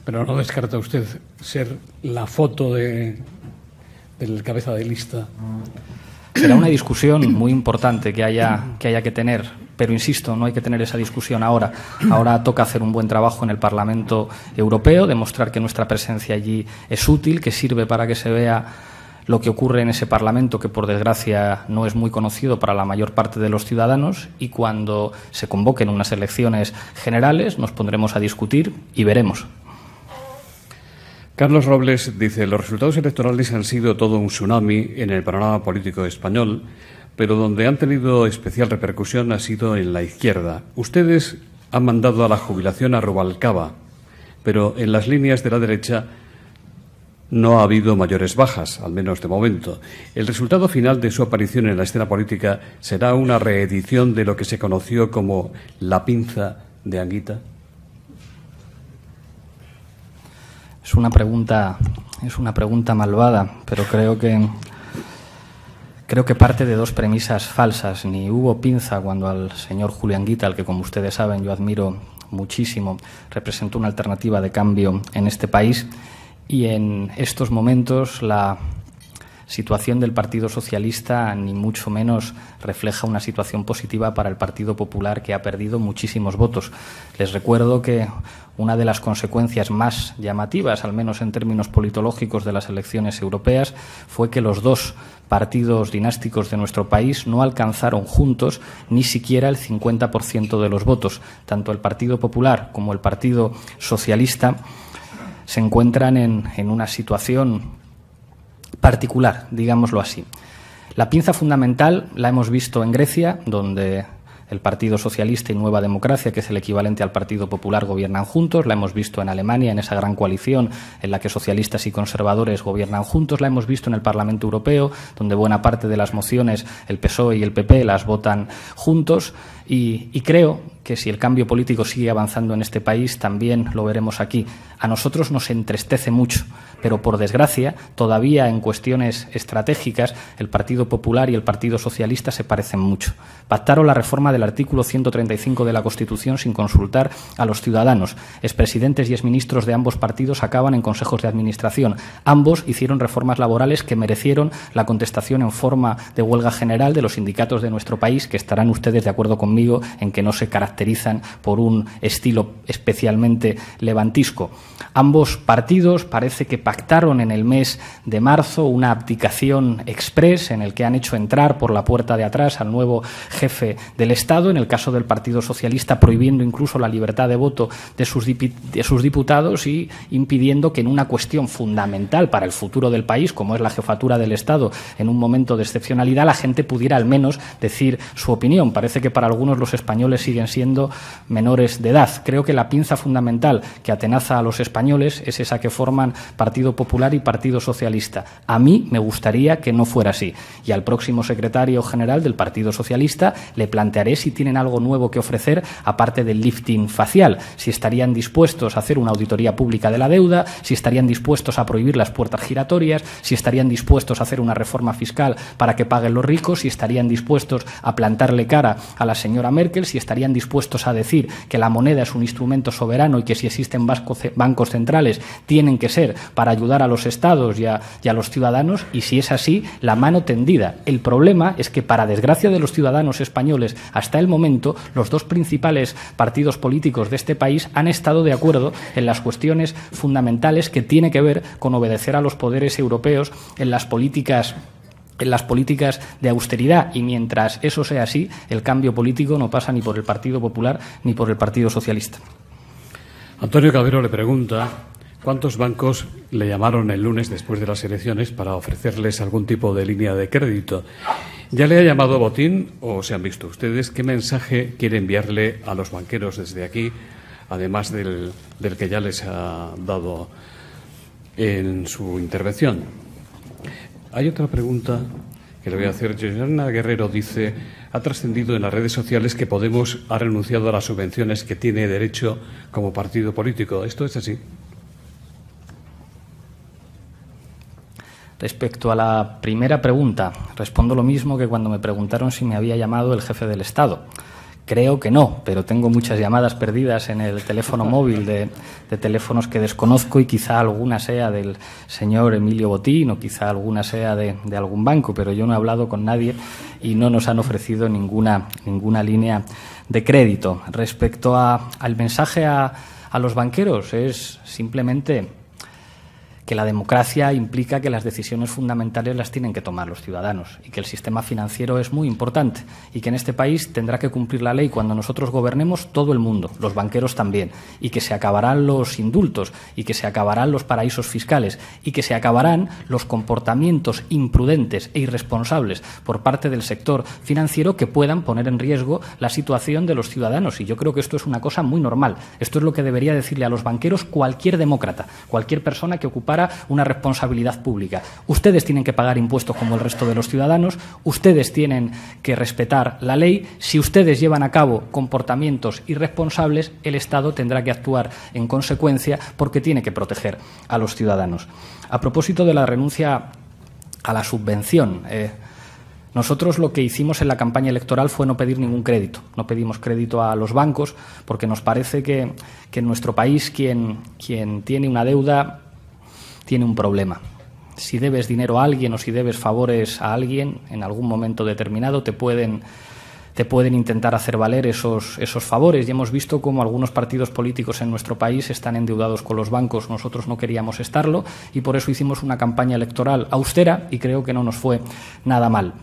Pero no descarta usted ser la foto del cabeza de lista. Será una discusión muy importante que haya que tener, pero insisto, no hay que tener esa discusión ahora. Ahora toca hacer un buen trabajo en el Parlamento Europeo, demostrar que nuestra presencia allí es útil, que sirve para que se vea lo que ocurre en ese Parlamento, que por desgracia no es muy conocido para la mayor parte de los ciudadanos, y cuando se convoquen unas elecciones generales nos pondremos a discutir y veremos. Carlos Robles dice: los resultados electorales han sido todo un tsunami en el panorama político español, pero donde han tenido especial repercusión ha sido en la izquierda. Ustedes han mandado a la jubilación a Rubalcaba, pero en las líneas de la derecha no ha habido mayores bajas, al menos de momento. ¿El resultado final de su aparición en la escena política será una reedición de lo que se conoció como la pinza de Anguita? Es una pregunta malvada, pero creo que parte de dos premisas falsas. Ni hubo pinza cuando al señor Julián Guita, al que, como ustedes saben, yo admiro muchísimo, representó una alternativa de cambio en este país, y en estos momentos la situación del Partido Socialista ni mucho menos refleja una situación positiva para el Partido Popular, que ha perdido muchísimos votos. Les recuerdo que una de las consecuencias más llamativas, al menos en términos politológicos, de las elecciones europeas fue que los dos partidos dinásticos de nuestro país no alcanzaron juntos ni siquiera el 50% de los votos. Tanto el Partido Popular como el Partido Socialista se encuentran en una situación particular, digámoslo así. La pinza fundamental la hemos visto en Grecia, donde el Partido Socialista y Nueva Democracia, que es el equivalente al Partido Popular, gobiernan juntos. La hemos visto en Alemania, en esa gran coalición en la que socialistas y conservadores gobiernan juntos. La hemos visto en el Parlamento Europeo, donde buena parte de las mociones el PSOE y el PP las votan juntos. Y creo que si el cambio político sigue avanzando en este país, también lo veremos aquí. A nosotros nos entristece mucho, pero por desgracia, todavía en cuestiones estratégicas, el Partido Popular y el Partido Socialista se parecen mucho. Pactaron la reforma del artículo 135 de la Constitución sin consultar a los ciudadanos. Expresidentes y exministros de ambos partidos acaban en consejos de administración. Ambos hicieron reformas laborales que merecieron la contestación en forma de huelga general de los sindicatos de nuestro país, que estarán ustedes de acuerdo conmigo en que no se caracterizan por un estilo especialmente levantisco. Ambos partidos parece que pactaron en el mes de marzo una abdicación exprés en el que han hecho entrar por la puerta de atrás al nuevo jefe del Estado, en el caso del Partido Socialista prohibiendo incluso la libertad de voto de sus diputados y impidiendo que en una cuestión fundamental para el futuro del país, como es la jefatura del Estado, en un momento de excepcionalidad, la gente pudiera al menos decir su opinión. Parece que para algunos algunos los españoles siguen siendo menores de edad. Creo que la pinza fundamental que atenaza a los españoles es esa que forman Partido Popular y Partido Socialista. A mí me gustaría que no fuera así. Y al próximo secretario general del Partido Socialista le plantearé si tienen algo nuevo que ofrecer, aparte del lifting facial, si estarían dispuestos a hacer una auditoría pública de la deuda, si estarían dispuestos a prohibir las puertas giratorias, si estarían dispuestos a hacer una reforma fiscal para que paguen los ricos, si estarían dispuestos a plantarle cara a la señora Merkel, si estarían dispuestos a decir que la moneda es un instrumento soberano y que si existen bancos centrales tienen que ser para ayudar a los estados y a los ciudadanos, y si es así, la mano tendida. El problema es que, para desgracia de los ciudadanos españoles, hasta el momento, los dos principales partidos políticos de este país han estado de acuerdo en las cuestiones fundamentales que tiene que ver con obedecer a los poderes europeos en las políticas de austeridad, y mientras eso sea así, el cambio político no pasa ni por el Partido Popular ni por el Partido Socialista. Antonio Cabero le pregunta cuántos bancos le llamaron el lunes después de las elecciones para ofrecerles algún tipo de línea de crédito. ¿Ya le ha llamado Botín o se han visto ustedes? ¿Qué mensaje quiere enviarle a los banqueros desde aquí, además del que ya les ha dado en su intervención? Hay otra pregunta que le voy a hacer. Joana Guerrero dice: ha trascendido en las redes sociales que Podemos ha renunciado a las subvenciones que tiene derecho como partido político. ¿Esto es así? Respecto a la primera pregunta, respondo lo mismo que cuando me preguntaron si me había llamado el jefe del Estado. Creo que no, pero tengo muchas llamadas perdidas en el teléfono móvil de teléfonos que desconozco, y quizá alguna sea del señor Emilio Botín o quizá alguna sea de algún banco, pero yo no he hablado con nadie y no nos han ofrecido ninguna línea de crédito. Respecto al mensaje a los banqueros, es simplemente que la democracia implica que las decisiones fundamentales las tienen que tomar los ciudadanos, y que el sistema financiero es muy importante, y que en este país tendrá que cumplir la ley cuando nosotros gobernemos todo el mundo, los banqueros también, y que se acabarán los indultos, y que se acabarán los paraísos fiscales, y que se acabarán los comportamientos imprudentes e irresponsables por parte del sector financiero que puedan poner en riesgo la situación de los ciudadanos. Y yo creo que esto es una cosa muy normal. Esto es lo que debería decirle a los banqueros cualquier demócrata, cualquier persona que ocupara una responsabilidad pública. Ustedes tienen que pagar impuestos como el resto de los ciudadanos, ustedes tienen que respetar la ley. Si ustedes llevan a cabo comportamientos irresponsables, el Estado tendrá que actuar en consecuencia, porque tiene que proteger a los ciudadanos. A propósito de la renuncia a la subvención, nosotros lo que hicimos en la campaña electoral fue no pedir ningún crédito. No pedimos crédito a los bancos porque nos parece que en nuestro país quien tiene una deuda tiene un problema. Si debes dinero a alguien o si debes favores a alguien, en algún momento determinado te pueden intentar hacer valer esos favores, y hemos visto cómo algunos partidos políticos en nuestro país están endeudados con los bancos. Nosotros no queríamos estarlo y por eso hicimos una campaña electoral austera, y creo que no nos fue nada mal.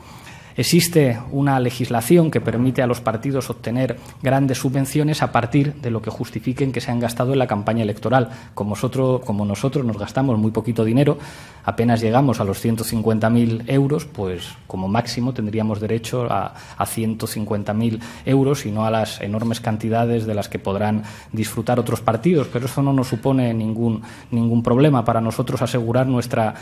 Existe una legislación que permite a los partidos obtener grandes subvenciones a partir de lo que justifiquen que se han gastado en la campaña electoral. Como nosotros nos gastamos muy poquito dinero, apenas llegamos a los 150.000 euros, pues como máximo tendríamos derecho a 150.000 euros y no a las enormes cantidades de las que podrán disfrutar otros partidos. Pero eso no nos supone ningún problema. Para nosotros asegurar nuestra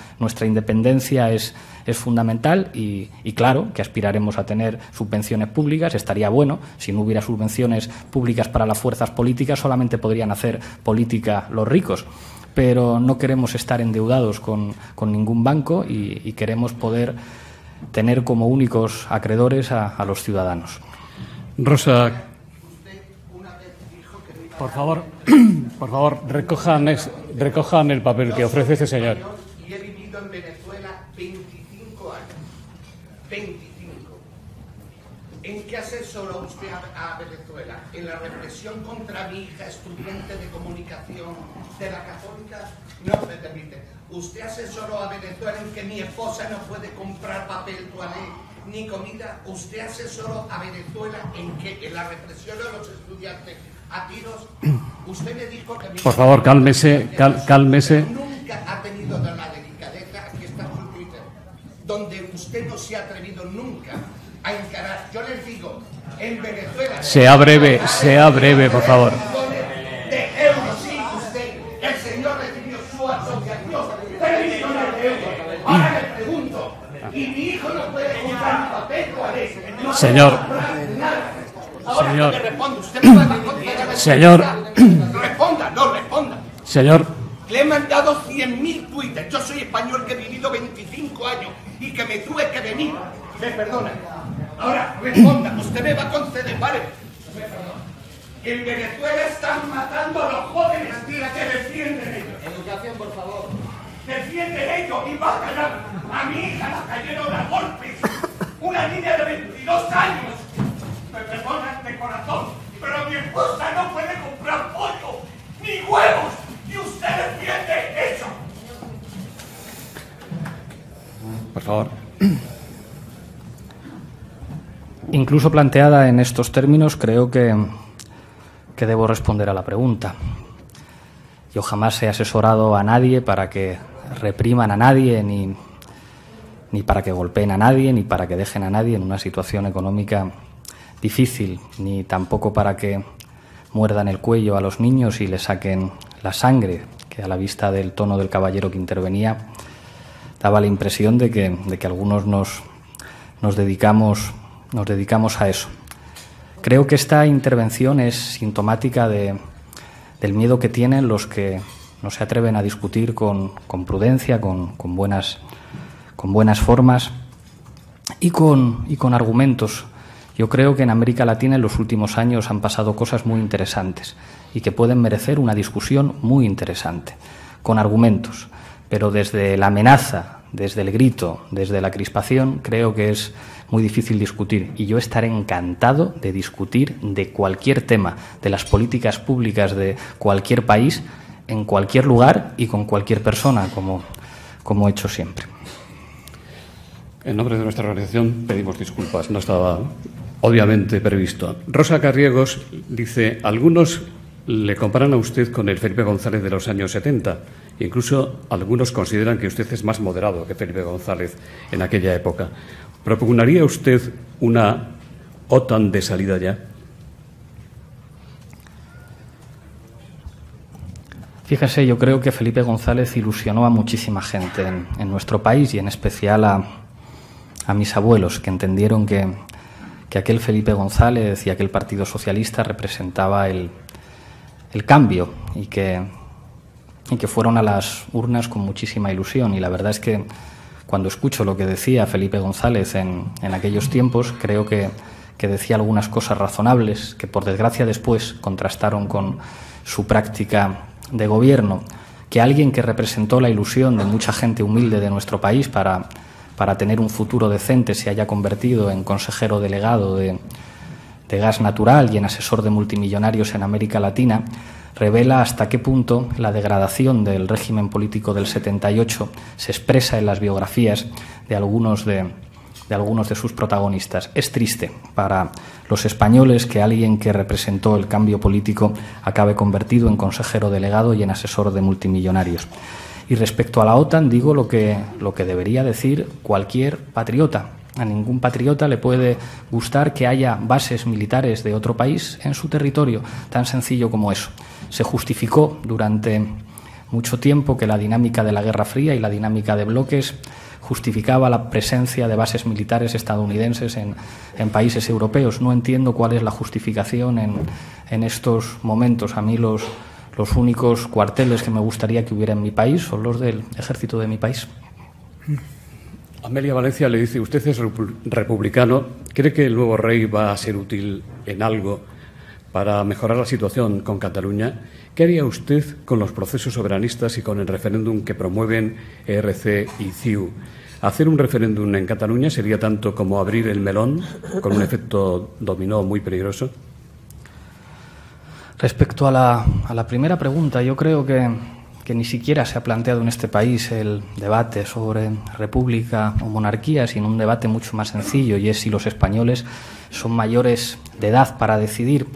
independencia es fundamental, y claro que aspiraremos a tener subvenciones públicas. Estaría bueno. Si no hubiera subvenciones públicas para las fuerzas políticas, solamente podrían hacer política los ricos. Pero no queremos estar endeudados con ningún banco, y queremos poder tener como únicos acreedores a los ciudadanos. Rosa, por favor, recojan el papel que ofrece este señor. Y he vivido en Venezuela 25 años. 25. ¿En qué asesoró usted a Venezuela? ¿En la represión contra mi hija, estudiante de comunicación de la Católica? No me permite. ¿Usted asesoró a Venezuela en que mi esposa no puede comprar papel toalé ni comida? ¿Usted asesoró a Venezuela en la represión de los estudiantes a tiros? Usted me dijo que... Por favor, cálmese. Nunca ha tenido la delicadeza, aquí está su Twitter, donde usted no se ha atrevido nunca a encarar. Yo les digo, En Venezuela. Sea breve, por favor. De euros, sí, usted. El señor recibió su asociación 3 millones de euros. Ahora le pregunto, ¿y mi hijo no puede comprar mi papel? ¿Cuál es? No Señor. puede comprar nada. Ahora Señor. que le responde, usted me va a responder. Señor. Responda. Señor. Le he mandado 100.000 twitters. Yo soy español que he vivido 25 años y que me tuve que venir. Me perdona. Ahora, responda. Usted me va a conceder, ¿vale? Me perdona. En Venezuela están matando a los jóvenes que defienden ellos. Educación, por favor. Defienden ellos y matan a mi hija, la cayeron a golpes. Una niña de 22 años. Me perdonan de corazón, pero mi esposa no puede comprar pollo ni huevos. Y usted defiende eso. Por favor. Incluso planteada en estos términos, creo que debo responder a la pregunta. Yo jamás he asesorado a nadie para que repriman a nadie, ni para que golpeen a nadie, ni para que dejen a nadie en una situación económica difícil, ni tampoco para que muerdan el cuello a los niños y le saquen la sangre, que a la vista del tono del caballero que intervenía daba la impresión de que algunos nos dedicamos a eso. Creo que esta intervención es sintomática del miedo que tienen los que no se atreven a discutir con prudencia, con buenas formas y con argumentos. Yo creo que en América Latina en los últimos años han pasado cosas muy interesantes y que pueden merecer una discusión muy interesante, con argumentos. Pero desde la amenaza, desde el grito, desde la crispación, creo que es muy difícil discutir. Y yo estaré encantado de discutir de cualquier tema, de las políticas públicas de cualquier país, en cualquier lugar y con cualquier persona, como he hecho siempre. En nombre de nuestra organización pedimos disculpas, no estaba obviamente previsto. Rosa Carriegos dice, algunos le comparan a usted con el Felipe González de los años 70. Incluso algunos consideran que usted es más moderado que Felipe González en aquella época. ¿Propugnaría usted una OTAN de salida ya? Fíjese, yo creo que Felipe González ilusionó a muchísima gente en nuestro país y en especial a mis abuelos, que entendieron que aquel Felipe González y aquel Partido Socialista representaba el cambio y que fueron a las urnas con muchísima ilusión. Y la verdad es que cuando escucho lo que decía Felipe González en aquellos tiempos, creo que decía algunas cosas razonables que, por desgracia, después contrastaron con su práctica de gobierno. Que alguien que representó la ilusión de mucha gente humilde de nuestro país para tener un futuro decente se haya convertido en consejero delegado de gas natural y en asesor de multimillonarios en América Latina, revela hasta qué punto la degradación del régimen político del 78 se expresa en las biografías de algunos de sus protagonistas. Es triste para los españoles que alguien que representó el cambio político acabe convertido en consejero delegado y en asesor de multimillonarios. Y respecto a la OTAN, digo lo que debería decir cualquier patriota. A ningún patriota le puede gustar que haya bases militares de otro país en su territorio, tan sencillo como eso. Se justificó durante mucho tiempo que la dinámica de la Guerra Fría y la dinámica de bloques justificaba la presencia de bases militares estadounidenses en países europeos. No entiendo cuál es la justificación en estos momentos. A mí los únicos cuarteles que me gustaría que hubiera en mi país son los del ejército de mi país. Amelia Valencia le dice, usted es republicano, ¿cree que el nuevo rey va a ser útil en algo para mejorar la situación con Cataluña? ¿Qué haría usted con los procesos soberanistas y con el referéndum que promueven ERC y CiU? ¿Hacer un referéndum en Cataluña sería tanto como abrir el melón, con un efecto dominó muy peligroso? Respecto a la primera pregunta, yo creo que ni siquiera se ha planteado en este país el debate sobre república o monarquía, sino un debate mucho más sencillo, y es si los españoles son mayores de edad para decidir.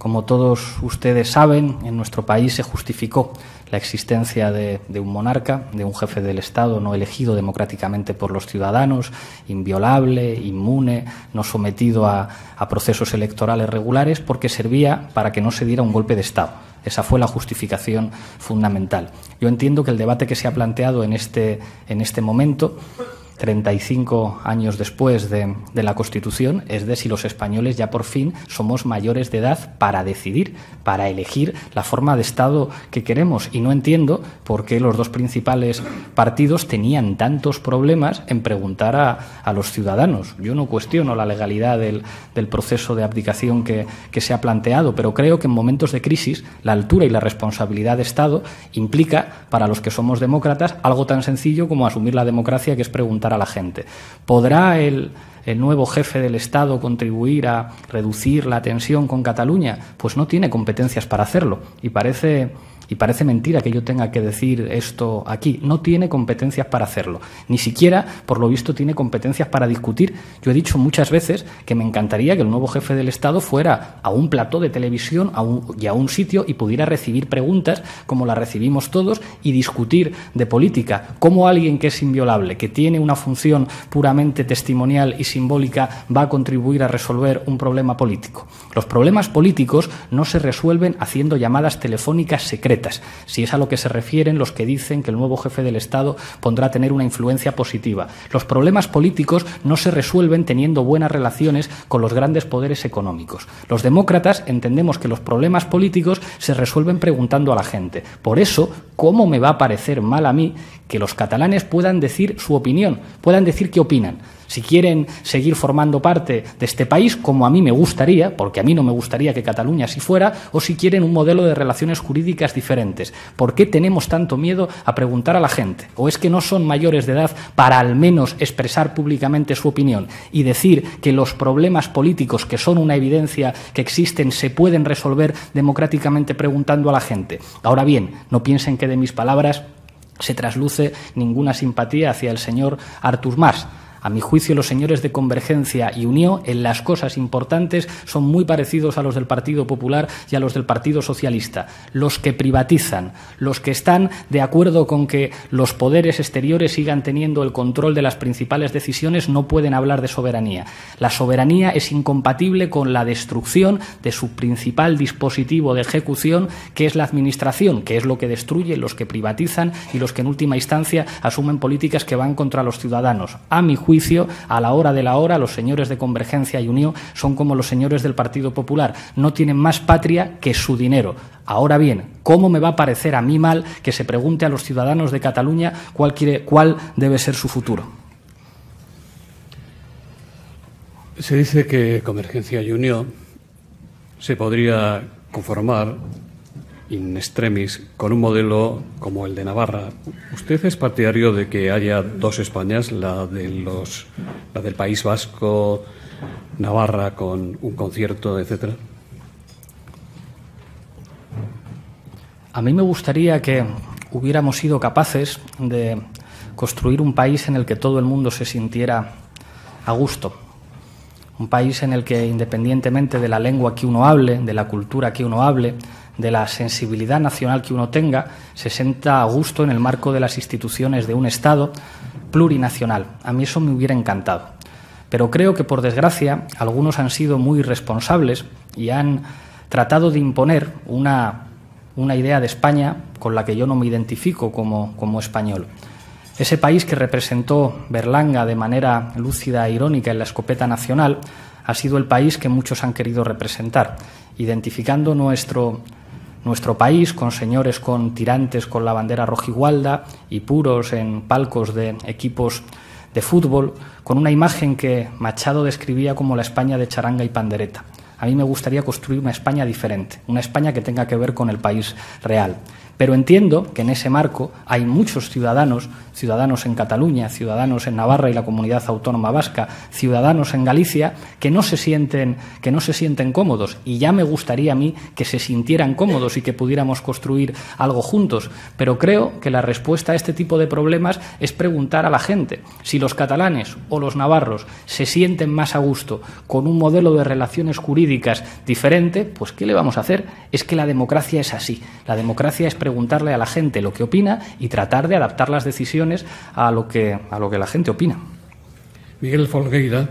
Como todos ustedes saben, en nuestro país se justificó la existencia de un monarca, de un jefe del Estado no elegido democráticamente por los ciudadanos, inviolable, inmune, no sometido a procesos electorales regulares, porque servía para que no se diera un golpe de Estado. Esa fue la justificación fundamental. Yo entiendo que el debate que se ha planteado en este momento, 35 años después de la Constitución, es de si los españoles ya por fin somos mayores de edad para decidir, para elegir la forma de Estado que queremos. Y no entiendo por qué los dos principales partidos tenían tantos problemas en preguntar a los ciudadanos. Yo no cuestiono la legalidad del proceso de abdicación que se ha planteado, pero creo que en momentos de crisis la altura y la responsabilidad de Estado implica, para los que somos demócratas, algo tan sencillo como asumir la democracia, que es preguntar a la gente. ¿Podrá el nuevo jefe del Estado contribuir a reducir la tensión con Cataluña? Pues no tiene competencias para hacerlo. Y parece mentira que yo tenga que decir esto aquí. No tiene competencias para hacerlo. Ni siquiera, por lo visto, tiene competencias para discutir. Yo he dicho muchas veces que me encantaría que el nuevo jefe del Estado fuera a un plató de televisión y a un sitio y pudiera recibir preguntas como las recibimos todos y discutir de política. ¿Cómo alguien que es inviolable, que tiene una función puramente testimonial y simbólica, va a contribuir a resolver un problema político? Los problemas políticos no se resuelven haciendo llamadas telefónicas secretas, si es a lo que se refieren los que dicen que el nuevo jefe del Estado pondrá a tener una influencia positiva. Los problemas políticos no se resuelven teniendo buenas relaciones con los grandes poderes económicos. Los demócratas entendemos que los problemas políticos se resuelven preguntando a la gente. Por eso, ¿cómo me va a parecer mal a mí que los catalanes puedan decir su opinión, puedan decir qué opinan? Si quieren seguir formando parte de este país, como a mí me gustaría, porque a mí no me gustaría que Cataluña así fuera, o si quieren un modelo de relaciones jurídicas diferentes. ¿Por qué tenemos tanto miedo a preguntar a la gente? ¿O es que no son mayores de edad para al menos expresar públicamente su opinión y decir que los problemas políticos, que son una evidencia que existen, se pueden resolver democráticamente preguntando a la gente? Ahora bien, no piensen que de mis palabras se trasluce ninguna simpatía hacia el señor Artur Mas. A mi juicio, los señores de Convergencia y Unió en las cosas importantes son muy parecidos a los del Partido Popular y a los del Partido Socialista. Los que privatizan, los que están de acuerdo con que los poderes exteriores sigan teniendo el control de las principales decisiones, no pueden hablar de soberanía. La soberanía es incompatible con la destrucción de su principal dispositivo de ejecución, que es la administración, que es lo que destruye los que privatizan y los que en última instancia asumen políticas que van contra los ciudadanos. A mi juicio, a la hora de la hora, los señores de Convergencia y Unió son como los señores del Partido Popular. No tienen más patria que su dinero. Ahora bien, ¿cómo me va a parecer a mí mal que se pregunte a los ciudadanos de Cataluña cuál debe ser su futuro? Se dice que Convergencia y Unió se podría conformar in extremis con un modelo como el de Navarra. ¿Usted es partidario de que haya dos Españas, la del País Vasco, Navarra, con un concierto, etcétera? A mí me gustaría que hubiéramos sido capaces de construir un país en el que todo el mundo se sintiera a gusto. Un país en el que, independientemente de la lengua que uno hable, de la cultura que uno hable, de la sensibilidad nacional que uno tenga, se sienta a gusto en el marco de las instituciones de un Estado plurinacional. A mí eso me hubiera encantado. Pero creo que, por desgracia, algunos han sido muy irresponsables y han tratado de imponer una idea de España con la que yo no me identifico como español. Ese país que representó Berlanga de manera lúcida e irónica en la escopeta nacional ha sido el país que muchos han querido representar, identificando nuestro país con señores con tirantes con la bandera rojigualda y puros en palcos de equipos de fútbol, con una imagen que Machado describía como la España de charanga y pandereta. A mí me gustaría construir una España diferente, una España que tenga que ver con el país real. Pero entiendo que en ese marco hay muchos ciudadanos ciudadanos en Cataluña, ciudadanos en Navarra y la Comunidad Autónoma Vasca, ciudadanos en Galicia, que no se sienten cómodos. Y ya me gustaría a mí que se sintieran cómodos y que pudiéramos construir algo juntos. Pero creo que la respuesta a este tipo de problemas es preguntar a la gente si los catalanes o los navarros se sienten más a gusto con un modelo de relaciones jurídicas diferente. Pues ¿qué le vamos a hacer? Es que la democracia es así. La democracia es preguntarle a la gente lo que opina y tratar de adaptar las decisiones a lo que la gente opina. Miguel Folgueira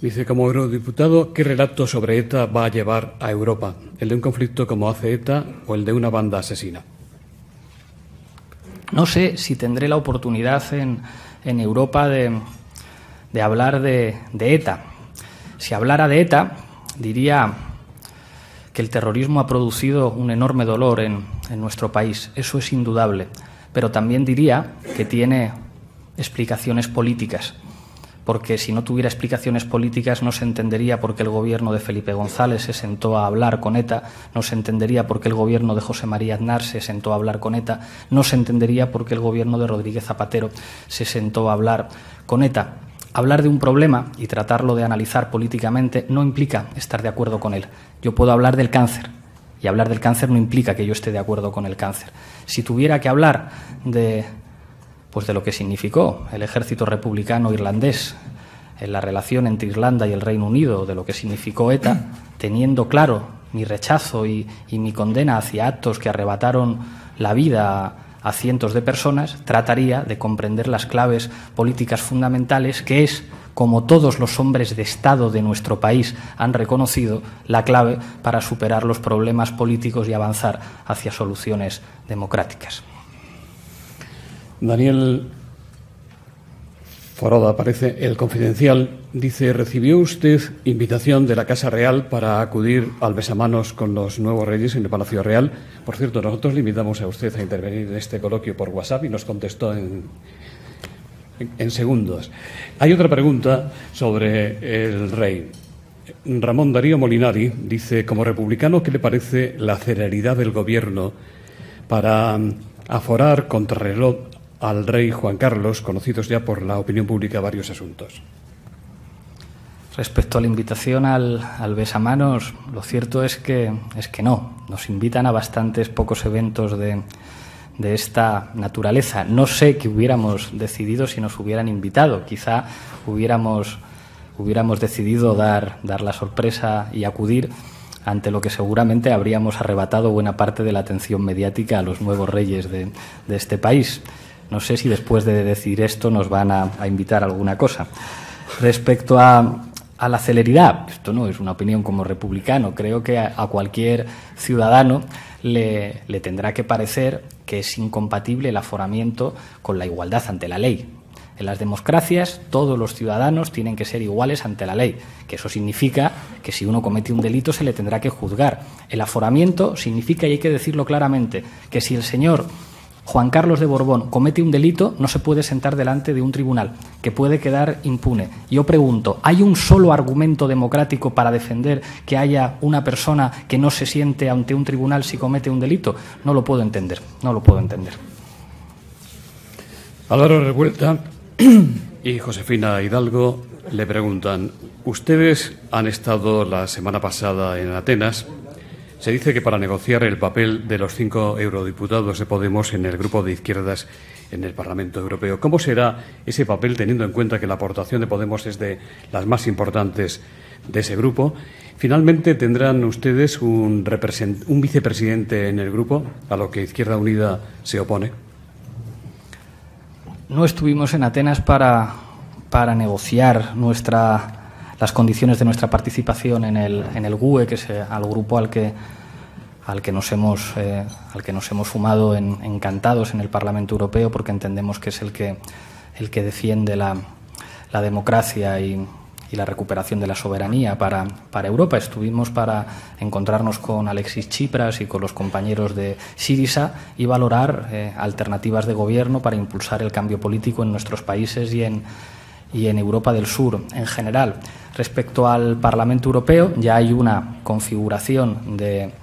dice, como eurodiputado, ¿qué relato sobre ETA va a llevar a Europa? ¿El de un conflicto como hace ETA o el de una banda asesina? No sé si tendré la oportunidad en Europa de hablar de ETA. Si hablara de ETA, diría que el terrorismo ha producido un enorme dolor en nuestro país. Eso es indudable. Pero también diría que tiene explicaciones políticas, porque si no tuviera explicaciones políticas no se entendería por qué el gobierno de Felipe González se sentó a hablar con ETA, no se entendería por qué el gobierno de José María Aznar se sentó a hablar con ETA, no se entendería por qué el gobierno de Rodríguez Zapatero se sentó a hablar con ETA. Hablar de un problema y tratarlo de analizar políticamente no implica estar de acuerdo con él. Yo puedo hablar del cáncer, y hablar del cáncer no implica que yo esté de acuerdo con el cáncer. Si tuviera que hablar de lo que significó el ejército republicano irlandés en la relación entre Irlanda y el Reino Unido, de lo que significó ETA, teniendo claro mi rechazo y mi condena hacia actos que arrebataron la vida a cientos de personas, trataría de comprender las claves políticas fundamentales, que es, como todos los hombres de Estado de nuestro país han reconocido, la clave para superar los problemas políticos y avanzar hacia soluciones democráticas. Daniel Foroda, parece El Confidencial, dice, ¿recibió usted invitación de la Casa Real para acudir al besamanos con los nuevos reyes en el Palacio Real? Por cierto, nosotros le invitamos a usted a intervenir en este coloquio por WhatsApp y nos contestó en segundos. Hay otra pregunta sobre el rey. Ramón Darío Molinari dice, como republicano, ¿qué le parece la celeridad del gobierno para aforar contrarreloj al rey Juan Carlos, conocidos ya por la opinión pública varios asuntos? Respecto a la invitación al besamanos, lo cierto es que no. Nos invitan a bastantes pocos eventos de esta naturaleza. No sé qué hubiéramos decidido si nos hubieran invitado. Quizá hubiéramos decidido dar la sorpresa y acudir, ante lo que seguramente habríamos arrebatado buena parte de la atención mediática a los nuevos reyes de este país. No sé si después de decir esto nos van a invitar a alguna cosa. Respecto a la celeridad, esto no es una opinión como republicano, creo que a cualquier ciudadano le tendrá que parecer que es incompatible el aforamiento con la igualdad ante la ley. En las democracias todos los ciudadanos tienen que ser iguales ante la ley, que eso significa que si uno comete un delito se le tendrá que juzgar. El aforamiento significa, y hay que decirlo claramente, que si el señor Juan Carlos de Borbón comete un delito, no se puede sentar delante de un tribunal, que puede quedar impune. Yo pregunto, ¿hay un solo argumento democrático para defender que haya una persona que no se siente ante un tribunal si comete un delito? No lo puedo entender, no lo puedo entender. Álvaro Revuelta y Josefina Hidalgo le preguntan, ustedes han estado la semana pasada en Atenas. Se dice que para negociar el papel de los 5 eurodiputados de Podemos en el grupo de izquierdas en el Parlamento Europeo. ¿Cómo será ese papel, teniendo en cuenta que la aportación de Podemos es de las más importantes de ese grupo? Finalmente, ¿tendrán ustedes un vicepresidente en el grupo, a lo que Izquierda Unida se opone? No estuvimos en Atenas para negociar las condiciones de nuestra participación en el GUE, que es al grupo al que nos hemos sumado encantados en el Parlamento Europeo, porque entendemos que es el que defiende la democracia y la recuperación de la soberanía para Europa. Estuvimos para encontrarnos con Alexis Tsipras y con los compañeros de Syriza y valorar alternativas de gobierno para impulsar el cambio político en nuestros países y en Europa del Sur en general. Respecto al Parlamento Europeo, ya hay una configuración de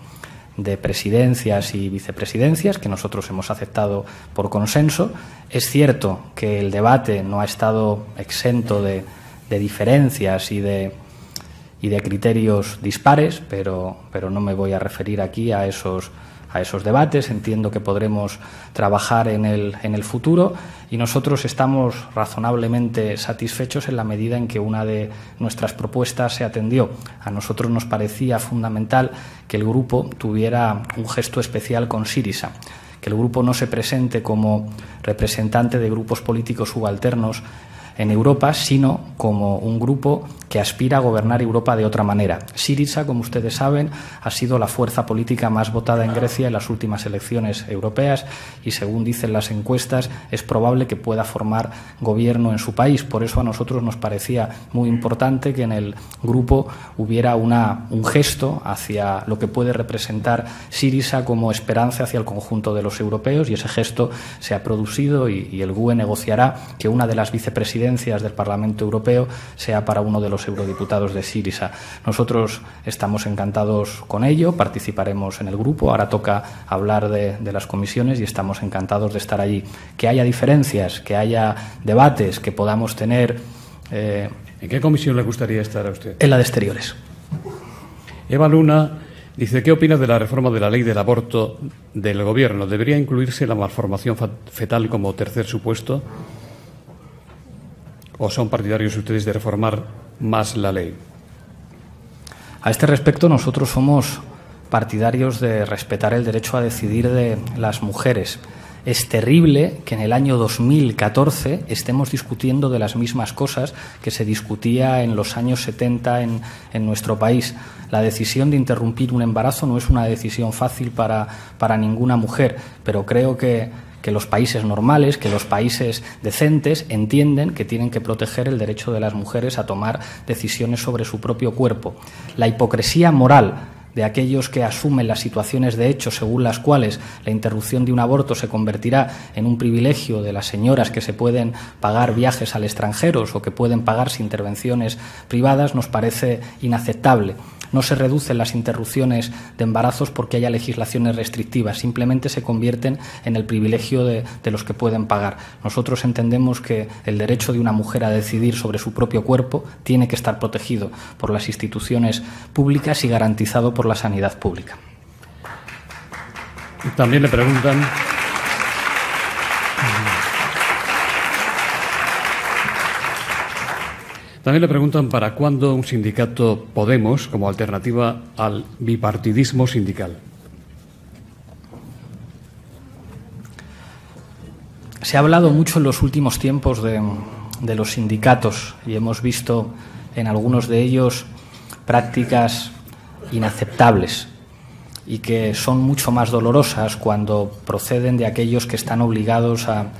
presidencias y vicepresidencias, que nosotros hemos aceptado por consenso. Es cierto que el debate no ha estado exento de diferencias y de criterios dispares, pero no me voy a referir aquí a esos debates. Entiendo que podremos trabajar en el futuro y nosotros estamos razonablemente satisfechos en la medida en que una de nuestras propuestas se atendió. A nosotros nos parecía fundamental que el grupo tuviera un gesto especial con Syriza, que el grupo no se presente como representante de grupos políticos subalternos en Europa, sino como un grupo que aspira a gobernar Europa de otra manera. Syriza, como ustedes saben, ha sido la fuerza política más votada en Grecia en las últimas elecciones europeas y, según dicen las encuestas, es probable que pueda formar gobierno en su país. Por eso a nosotros nos parecía muy importante que en el grupo hubiera un gesto hacia lo que puede representar Syriza como esperanza hacia el conjunto de los europeos, y ese gesto se ha producido y el GUE negociará que una de las vicepresidencias del Parlamento Europeo sea para uno de los eurodiputados de Syriza. Nosotros estamos encantados con ello, participaremos en el grupo. Ahora toca hablar de las comisiones y estamos encantados de estar allí. Que haya diferencias, que haya debates, que podamos tener... ¿En qué comisión le gustaría estar a usted? En la de Exteriores. Eva Luna dice: ¿qué opina de la reforma de la ley del aborto del Gobierno? ¿Debería incluirse la malformación fetal como tercer supuesto? ¿O son partidarios ustedes de reformar más la ley? A este respecto, nosotros somos partidarios de respetar el derecho a decidir de las mujeres. Es terrible que en el año 2014 estemos discutiendo de las mismas cosas que se discutía en los años 70 en nuestro país. La decisión de interrumpir un embarazo no es una decisión fácil para ninguna mujer, pero creo que los países normales, que los países decentes entienden que tienen que proteger el derecho de las mujeres a tomar decisiones sobre su propio cuerpo. La hipocresía moral de aquellos que asumen las situaciones de hecho según las cuales la interrupción de un aborto se convertirá en un privilegio de las señoras que se pueden pagar viajes al extranjero o que pueden pagarse intervenciones privadas nos parece inaceptable. No se reducen las interrupciones de embarazos porque haya legislaciones restrictivas, simplemente se convierten en el privilegio de los que pueden pagar. Nosotros entendemos que el derecho de una mujer a decidir sobre su propio cuerpo tiene que estar protegido por las instituciones públicas y garantizado por la sanidad pública. También le preguntan... También le preguntan para cuándo un sindicato Podemos como alternativa al bipartidismo sindical. Se ha hablado mucho en los últimos tiempos de los sindicatos y hemos visto en algunos de ellos prácticas inaceptables y que son mucho más dolorosas cuando proceden de aquellos que están obligados a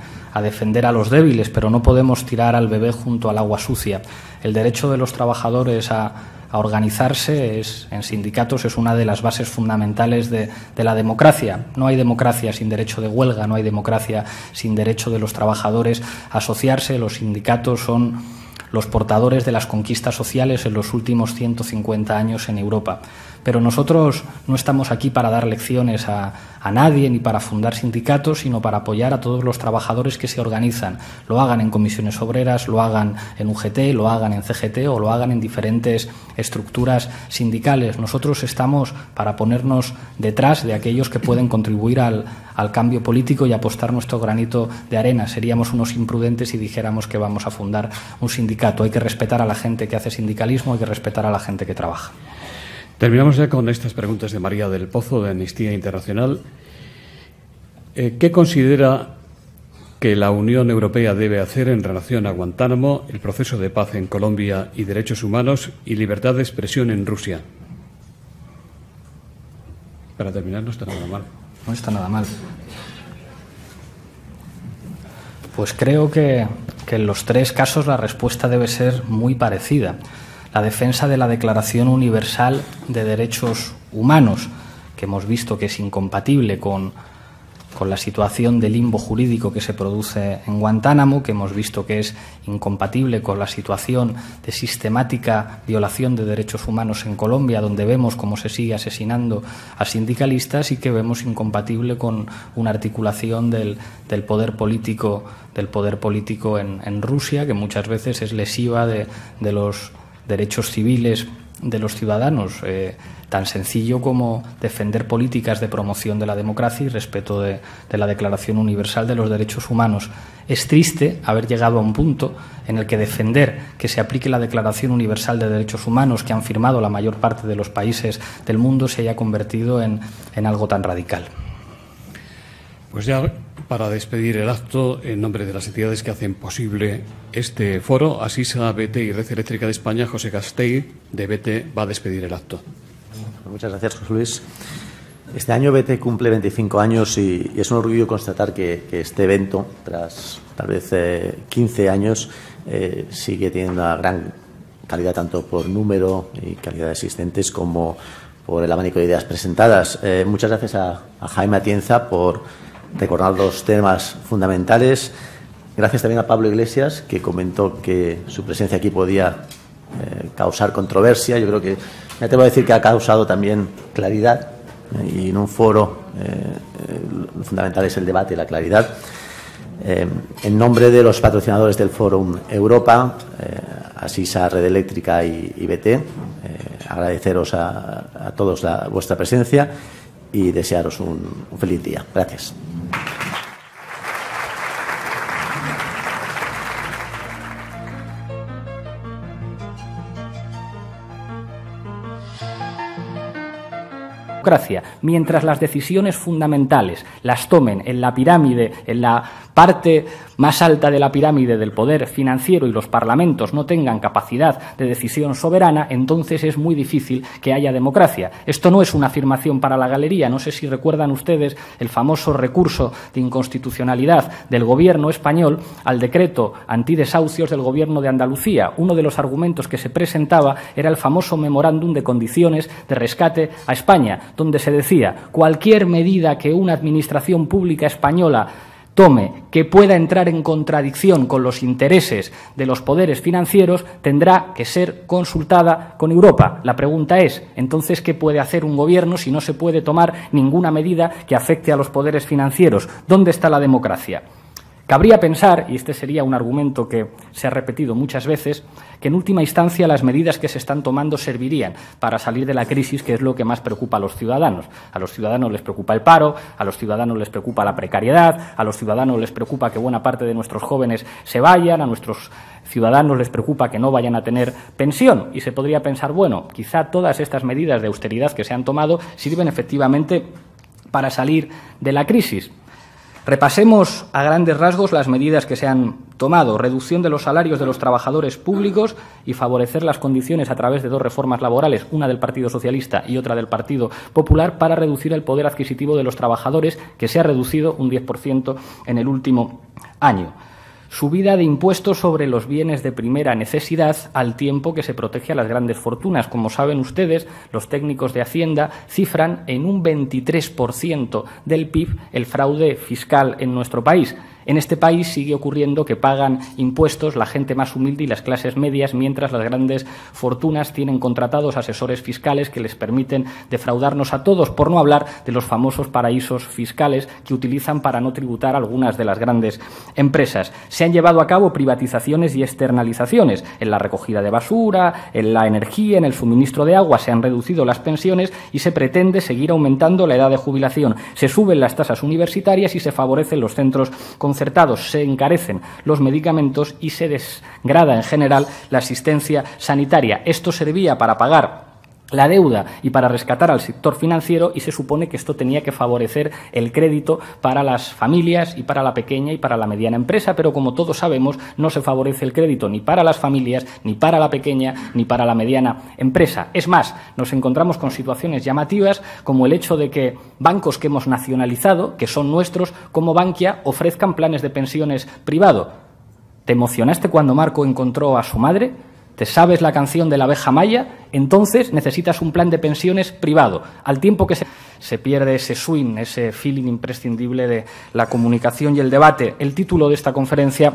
defender a los débiles, pero no podemos tirar al bebé junto al agua sucia. El derecho de los trabajadores a organizarse en sindicatos es una de las bases fundamentales de la democracia. No hay democracia sin derecho de huelga, no hay democracia sin derecho de los trabajadores a asociarse. Los sindicatos son los portadores de las conquistas sociales en los últimos 150 años en Europa. Pero nosotros no estamos aquí para dar lecciones a nadie ni para fundar sindicatos, sino para apoyar a todos los trabajadores que se organizan. Lo hagan en comisiones obreras, lo hagan en UGT, lo hagan en CGT o lo hagan en diferentes estructuras sindicales. Nosotros estamos para ponernos detrás de aquellos que pueden contribuir al cambio político y apostar nuestro granito de arena. Seríamos unos imprudentes si dijéramos que vamos a fundar un sindicato. Hay que respetar a la gente que hace sindicalismo, hay que respetar a la gente que trabaja. Terminamos ya con estas preguntas de María del Pozo, de Amnistía Internacional. ¿Qué considera que la Unión Europea debe hacer en relación a Guantánamo, el proceso de paz en Colombia y derechos humanos y libertad de expresión en Rusia? Para terminar, no está nada mal. No está nada mal. Pues creo que en los tres casos la respuesta debe ser muy parecida. La defensa de la Declaración Universal de Derechos Humanos, que hemos visto que es incompatible con con la situación de limbo jurídico que se produce en Guantánamo, que hemos visto que es incompatible con la situación de sistemática violación de derechos humanos en Colombia, donde vemos cómo se sigue asesinando a sindicalistas, y que vemos incompatible con una articulación del poder político en Rusia, que muchas veces es lesiva de los derechos civiles de los ciudadanos, tan sencillo como defender políticas de promoción de la democracia y respeto de la Declaración Universal de los Derechos Humanos. Es triste haber llegado a un punto en el que defender que se aplique la Declaración Universal de Derechos Humanos que han firmado la mayor parte de los países del mundo se haya convertido en algo tan radical. Pues ya para despedir el acto, en nombre de las entidades que hacen posible este foro, Asisa, BT y Red Eléctrica de España, José Castell, de BT, va a despedir el acto. Muchas gracias, José Luis. Este año BT cumple 25 años y es un orgullo constatar que este evento, tras tal vez 15 años, sigue teniendo una gran calidad, tanto por número y calidad de asistentes como por el abanico de ideas presentadas. Muchas gracias a Jaime Atienza por recordar los temas fundamentales. Gracias también a Pablo Iglesias, que comentó que su presencia aquí podía causar controversia. Yo creo que me atrevo a decir que ha causado también claridad, y en un foro lo fundamental es el debate y la claridad. En nombre de los patrocinadores del Fórum Europa, Asisa, Red Eléctrica y BT, agradeceros a todos vuestra presencia y desearos un feliz día. Gracias. Mientras las decisiones fundamentales las tomen en la pirámide, en la parte más alta de la pirámide del poder financiero, y los parlamentos no tengan capacidad de decisión soberana, entonces es muy difícil que haya democracia. Esto no es una afirmación para la galería. No sé si recuerdan ustedes el famoso recurso de inconstitucionalidad del Gobierno español al decreto antidesahucios del Gobierno de Andalucía. Uno de los argumentos que se presentaba era el famoso memorándum de condiciones de rescate a España, donde se decía: cualquier medida que una administración pública española tome que pueda entrar en contradicción con los intereses de los poderes financieros tendrá que ser consultada con Europa. La pregunta es, entonces, ¿qué puede hacer un gobierno si no se puede tomar ninguna medida que afecte a los poderes financieros? ¿Dónde está la democracia? Cabría pensar, y este sería un argumento que se ha repetido muchas veces, que en última instancia las medidas que se están tomando servirían para salir de la crisis, que es lo que más preocupa a los ciudadanos. A los ciudadanos les preocupa el paro, a los ciudadanos les preocupa la precariedad, a los ciudadanos les preocupa que buena parte de nuestros jóvenes se vayan, a nuestros ciudadanos les preocupa que no vayan a tener pensión. Y se podría pensar, bueno, quizá todas estas medidas de austeridad que se han tomado sirven efectivamente para salir de la crisis. Repasemos a grandes rasgos las medidas que se han tomado: reducción de los salarios de los trabajadores públicos y favorecer las condiciones a través de dos reformas laborales, una del Partido Socialista y otra del Partido Popular, para reducir el poder adquisitivo de los trabajadores, que se ha reducido un 10% en el último año. Subida de impuestos sobre los bienes de primera necesidad, al tiempo que se protege a las grandes fortunas. Como saben ustedes, los técnicos de Hacienda cifran en un 23% del PIB el fraude fiscal en nuestro país. En este país sigue ocurriendo que pagan impuestos la gente más humilde y las clases medias, mientras las grandes fortunas tienen contratados asesores fiscales que les permiten defraudarnos a todos, por no hablar de los famosos paraísos fiscales que utilizan para no tributar algunas de las grandes empresas. Se han llevado a cabo privatizaciones y externalizaciones en la recogida de basura, en la energía, en el suministro de agua. Se han reducido las pensiones y se pretende seguir aumentando la edad de jubilación. Se suben las tasas universitarias y se favorecen los centros concertados. Se encarecen los medicamentos y se desgrada en general la asistencia sanitaria. Esto servía para pagar la deuda y para rescatar al sector financiero, y se supone que esto tenía que favorecer el crédito para las familias y para la pequeña y para la mediana empresa, pero como todos sabemos, no se favorece el crédito ni para las familias, ni para la pequeña, ni para la mediana empresa. Es más, nos encontramos con situaciones llamativas como el hecho de que bancos que hemos nacionalizado, que son nuestros, como Bankia, ofrezcan planes de pensiones privado. ¿Te emocionaste cuando Marco encontró a su madre? ¿Te sabes la canción de la abeja maya? Entonces necesitas un plan de pensiones privado. Al tiempo que se pierde ese swing, ese feeling imprescindible de la comunicación y el debate. El título de esta conferencia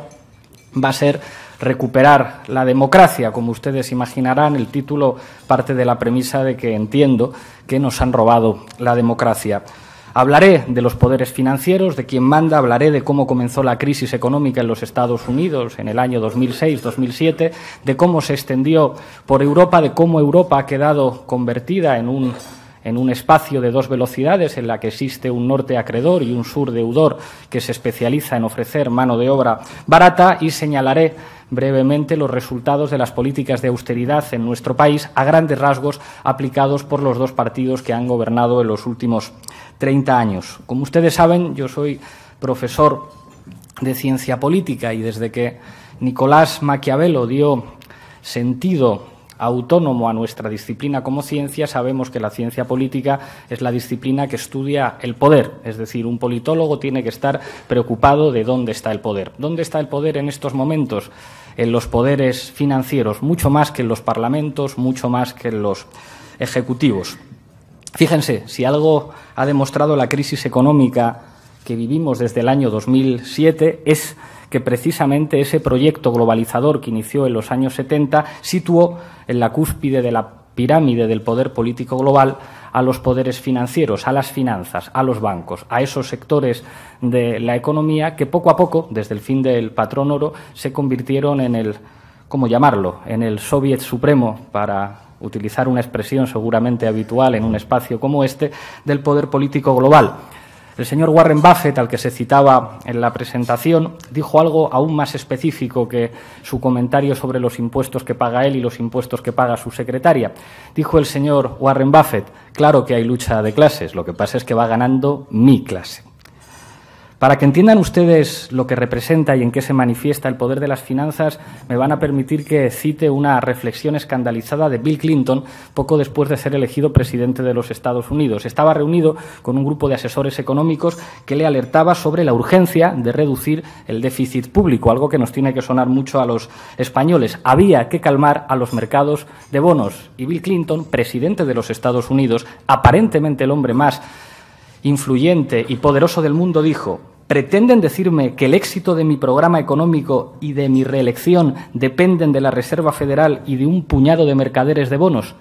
va a ser Recuperar la democracia. Como ustedes imaginarán, el título parte de la premisa de que entiendo que nos han robado la democracia. Hablaré de los poderes financieros, de quién manda, hablaré de cómo comenzó la crisis económica en los Estados Unidos en el año 2006-2007, de cómo se extendió por Europa, de cómo Europa ha quedado convertida en un espacio de dos velocidades en la que existe un norte acreedor y un sur deudor que se especializa en ofrecer mano de obra barata, y señalaré brevemente los resultados de las políticas de austeridad en nuestro país, a grandes rasgos aplicados por los dos partidos que han gobernado en los últimos 30 años. Como ustedes saben, yo soy profesor de ciencia política y desde que Nicolás Maquiavelo dio sentido autónomo a nuestra disciplina como ciencia, sabemos que la ciencia política es la disciplina que estudia el poder. Es decir, un politólogo tiene que estar preocupado de dónde está el poder. ¿Dónde está el poder en estos momentos? En los poderes financieros, mucho más que en los parlamentos, mucho más que en los ejecutivos. Fíjense, si algo ha demostrado la crisis económica que vivimos desde el año 2007 es que precisamente ese proyecto globalizador que inició en los años 70 situó en la cúspide de la pirámide del poder político global a los poderes financieros, a las finanzas, a los bancos, a esos sectores de la economía que poco a poco, desde el fin del patrón oro, se convirtieron en el, ¿cómo llamarlo?, en el Soviet Supremo, para utilizar una expresión seguramente habitual en un espacio como este, del poder político global. El señor Warren Buffett, al que se citaba en la presentación, dijo algo aún más específico que su comentario sobre los impuestos que paga él y los impuestos que paga su secretaria. Dijo el señor Warren Buffett: claro que hay lucha de clases, lo que pasa es que va ganando mi clase. Para que entiendan ustedes lo que representa y en qué se manifiesta el poder de las finanzas, me van a permitir que cite una reflexión escandalizada de Bill Clinton poco después de ser elegido presidente de los Estados Unidos. Estaba reunido con un grupo de asesores económicos que le alertaba sobre la urgencia de reducir el déficit público, algo que nos tiene que sonar mucho a los españoles. Había que calmar a los mercados de bonos. Y Bill Clinton, presidente de los Estados Unidos, aparentemente el hombre más influyente y poderoso del mundo, dijo: ¿pretenden decirme que el éxito de mi programa económico y de mi reelección dependen de la Reserva Federal y de un puñado de mercaderes de bonos?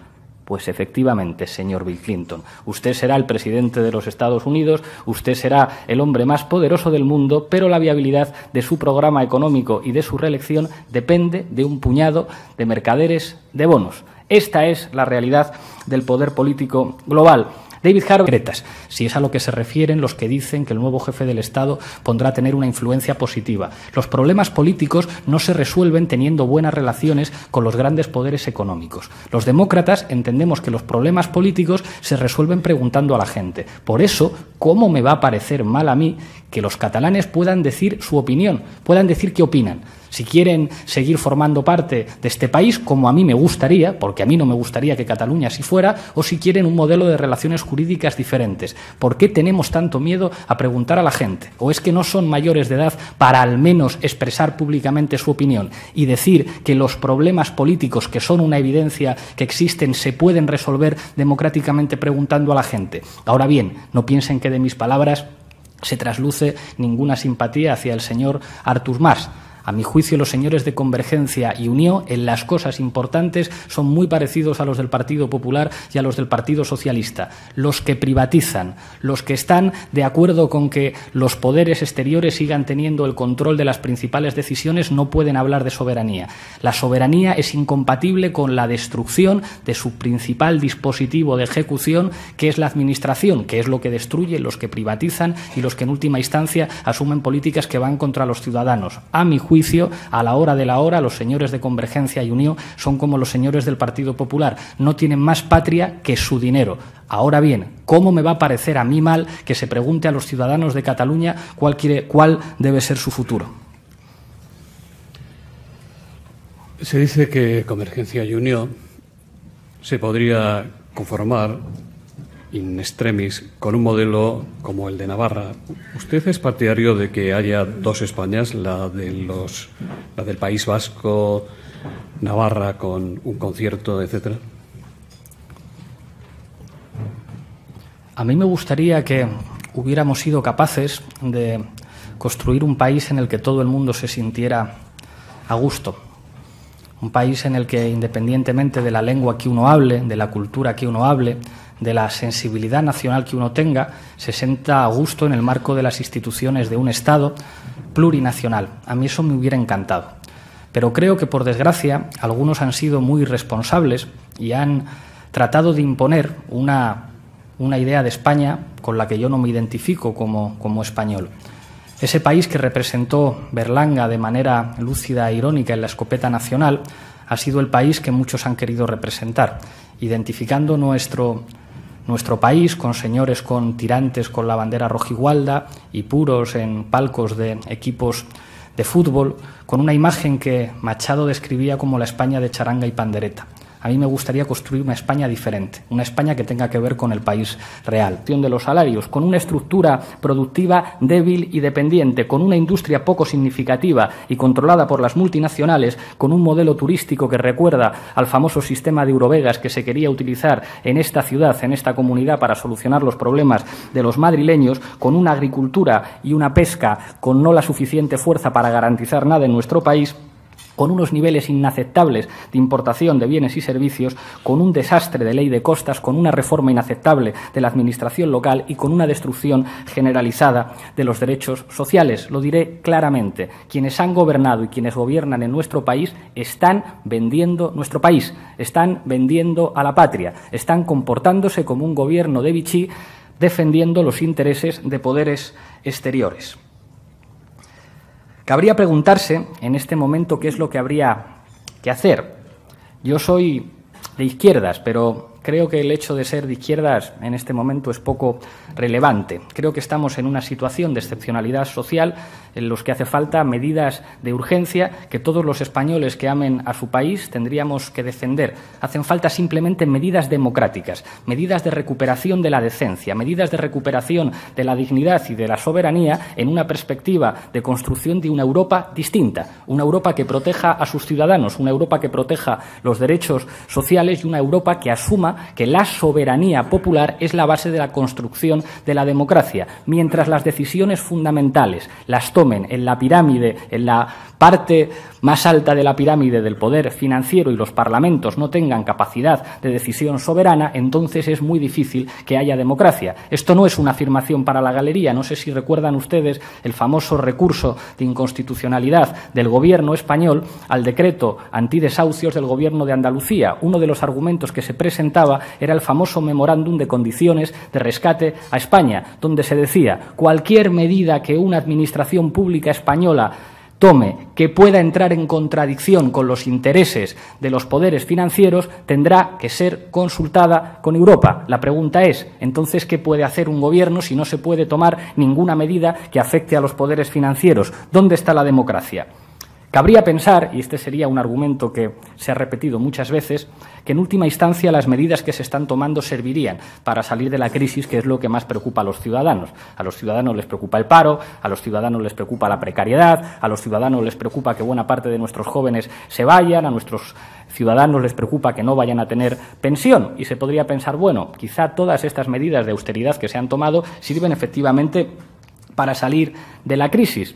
Pues efectivamente, señor Bill Clinton, usted será el presidente de los Estados Unidos, usted será el hombre más poderoso del mundo, pero la viabilidad de su programa económico y de su reelección depende de un puñado de mercaderes de bonos. Esta es la realidad del poder político global. David Harvey, si es a lo que se refieren los que dicen que el nuevo jefe del Estado pondrá a tener una influencia positiva. Los problemas políticos no se resuelven teniendo buenas relaciones con los grandes poderes económicos. Los demócratas entendemos que los problemas políticos se resuelven preguntando a la gente. Por eso, ¿cómo me va a parecer mal a mí que los catalanes puedan decir su opinión, puedan decir qué opinan? Si quieren seguir formando parte de este país, como a mí me gustaría, porque a mí no me gustaría que Cataluña así fuera, o si quieren un modelo de relaciones jurídicas diferentes. ¿Por qué tenemos tanto miedo a preguntar a la gente? ¿O es que no son mayores de edad para al menos expresar públicamente su opinión y decir que los problemas políticos, que son una evidencia que existen, se pueden resolver democráticamente preguntando a la gente? Ahora bien, no piensen que de mis palabras se trasluce ninguna simpatía hacia el señor Artur Mas. A mi juicio, los señores de Convergencia y Unió en las cosas importantes son muy parecidos a los del Partido Popular y a los del Partido Socialista. Los que privatizan, los que están de acuerdo con que los poderes exteriores sigan teniendo el control de las principales decisiones, no pueden hablar de soberanía. La soberanía es incompatible con la destrucción de su principal dispositivo de ejecución, que es la administración, que es lo que destruye los que privatizan y los que en última instancia asumen políticas que van contra los ciudadanos. A mi juicio, a la hora de la hora, los señores de Convergencia y Unió son como los señores del Partido Popular. No tienen más patria que su dinero. Ahora bien, ¿cómo me va a parecer a mí mal que se pregunte a los ciudadanos de Cataluña cuál debe ser su futuro? Se dice que Convergencia y Unió se podría conformar in extremis con un modelo como el de Navarra. ¿Usted es partidario de que haya dos Españas, la del País Vasco, Navarra con un concierto, etcétera? A mí me gustaría que hubiéramos sido capaces de construir un país en el que todo el mundo se sintiera a gusto. Un país en el que, independientemente de la lengua que uno hable, de la cultura que uno hable, de la sensibilidad nacional que uno tenga, se sienta a gusto en el marco de las instituciones de un Estado plurinacional. A mí eso me hubiera encantado. Pero creo que, por desgracia, algunos han sido muy irresponsables y han tratado de imponer una idea de España con la que yo no me identifico como español. Ese país que representó Berlanga de manera lúcida e irónica en la escopeta nacional ha sido el país que muchos han querido representar, identificando nuestro país con señores con tirantes con la bandera rojigualda y puros en palcos de equipos de fútbol, con una imagen que Machado describía como la España de charanga y pandereta. A mí me gustaría construir una España diferente, una España que tenga que ver con el país real. De los salarios, con una estructura productiva débil y dependiente, con una industria poco significativa y controlada por las multinacionales, con un modelo turístico que recuerda al famoso sistema de Eurovegas que se quería utilizar en esta ciudad, en esta comunidad, para solucionar los problemas de los madrileños, con una agricultura y una pesca con no la suficiente fuerza para garantizar nada en nuestro país, con unos niveles inaceptables de importación de bienes y servicios, con un desastre de ley de costas, con una reforma inaceptable de la administración local y con una destrucción generalizada de los derechos sociales. Lo diré claramente. Quienes han gobernado y quienes gobiernan en nuestro país están vendiendo nuestro país, están vendiendo a la patria, están comportándose como un gobierno de Vichy, defendiendo los intereses de poderes exteriores. Cabría preguntarse en este momento qué es lo que habría que hacer. Yo soy de izquierdas, pero creo que el hecho de ser de izquierdas en este momento es poco relevante. Creo que estamos en una situación de excepcionalidad social en los que hace falta medidas de urgencia que todos los españoles que amen a su país tendríamos que defender. Hacen falta simplemente medidas democráticas, medidas de recuperación de la decencia, medidas de recuperación de la dignidad y de la soberanía en una perspectiva de construcción de una Europa distinta, una Europa que proteja a sus ciudadanos, una Europa que proteja los derechos sociales y una Europa que asuma que la soberanía popular es la base de la construcción de la democracia, mientras las decisiones fundamentales las tomen en la pirámide, en la parte más alta de la pirámide del poder financiero y los parlamentos no tengan capacidad de decisión soberana, entonces es muy difícil que haya democracia. Esto no es una afirmación para la galería. No sé si recuerdan ustedes el famoso recurso de inconstitucionalidad del gobierno español al decreto antidesahucios del gobierno de Andalucía. Uno de los argumentos que se presentaba era el famoso memorándum de condiciones de rescate a España, donde se decía cualquier medida que una administración pública española tome que pueda entrar en contradicción con los intereses de los poderes financieros tendrá que ser consultada con Europa. La pregunta es, entonces, ¿qué puede hacer un gobierno si no se puede tomar ninguna medida que afecte a los poderes financieros? ¿Dónde está la democracia? Cabría pensar, y este sería un argumento que se ha repetido muchas veces, que en última instancia las medidas que se están tomando servirían para salir de la crisis, que es lo que más preocupa a los ciudadanos. A los ciudadanos les preocupa el paro, a los ciudadanos les preocupa la precariedad, a los ciudadanos les preocupa que buena parte de nuestros jóvenes se vayan, a nuestros ciudadanos les preocupa que no vayan a tener pensión. Y se podría pensar, bueno, quizá todas estas medidas de austeridad que se han tomado sirven efectivamente para salir de la crisis.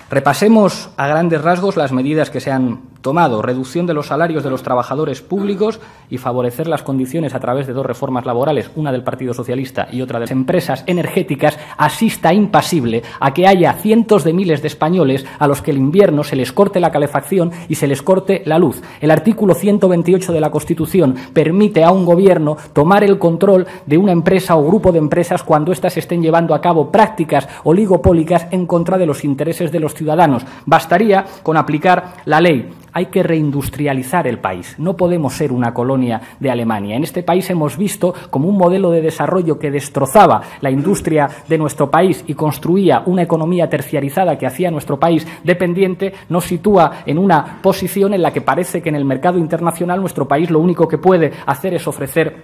Repasemos a grandes rasgos las medidas que se han tomado: reducción de los salarios de los trabajadores públicos y favorecer las condiciones a través de dos reformas laborales, una del Partido Socialista y otra de las empresas energéticas. Asista impasible a que haya cientos de miles de españoles a los que el invierno se les corte la calefacción y se les corte la luz. El artículo 128 de la Constitución permite a un gobierno tomar el control de una empresa o grupo de empresas cuando éstas estén llevando a cabo prácticas oligopólicas en contra de los intereses de los ciudadanos. Bastaría con aplicar la ley. Hay que reindustrializar el país. No podemos ser una colonia de Alemania. En este país hemos visto como un modelo de desarrollo que destrozaba la industria de nuestro país y construía una economía terciarizada que hacía nuestro país dependiente, nos sitúa en una posición en la que parece que en el mercado internacional nuestro país lo único que puede hacer es ofrecer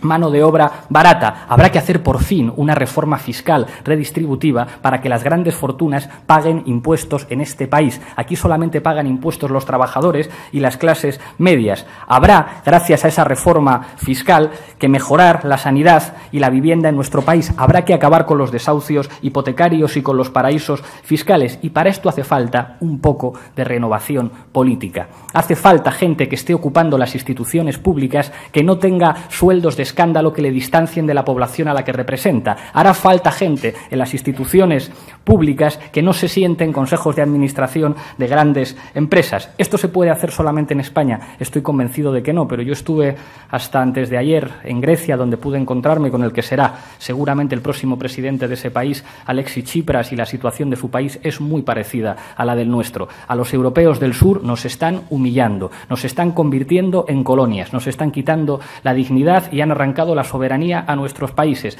mano de obra barata. Habrá que hacer por fin una reforma fiscal redistributiva para que las grandes fortunas paguen impuestos en este país. Aquí solamente pagan impuestos los trabajadores y las clases medias. Habrá, gracias a esa reforma fiscal, que mejorar la sanidad y la vivienda en nuestro país. Habrá que acabar con los desahucios hipotecarios y con los paraísos fiscales. Y para esto hace falta un poco de renovación política. Hace falta gente que esté ocupando las instituciones públicas, que no tenga sueldos de escándalo que le distancien de la población a la que representa. Hará falta gente en las instituciones públicas que no se siente en consejos de administración de grandes empresas. ¿Esto se puede hacer solamente en España? Estoy convencido de que no, pero yo estuve hasta antes de ayer en Grecia, donde pude encontrarme con el que será seguramente el próximo presidente de ese país, Alexis Tsipras, y la situación de su país es muy parecida a la del nuestro. A los europeos del sur nos están humillando, nos están convirtiendo en colonias, nos están quitando la dignidad y han arrancado la soberanía a nuestros países.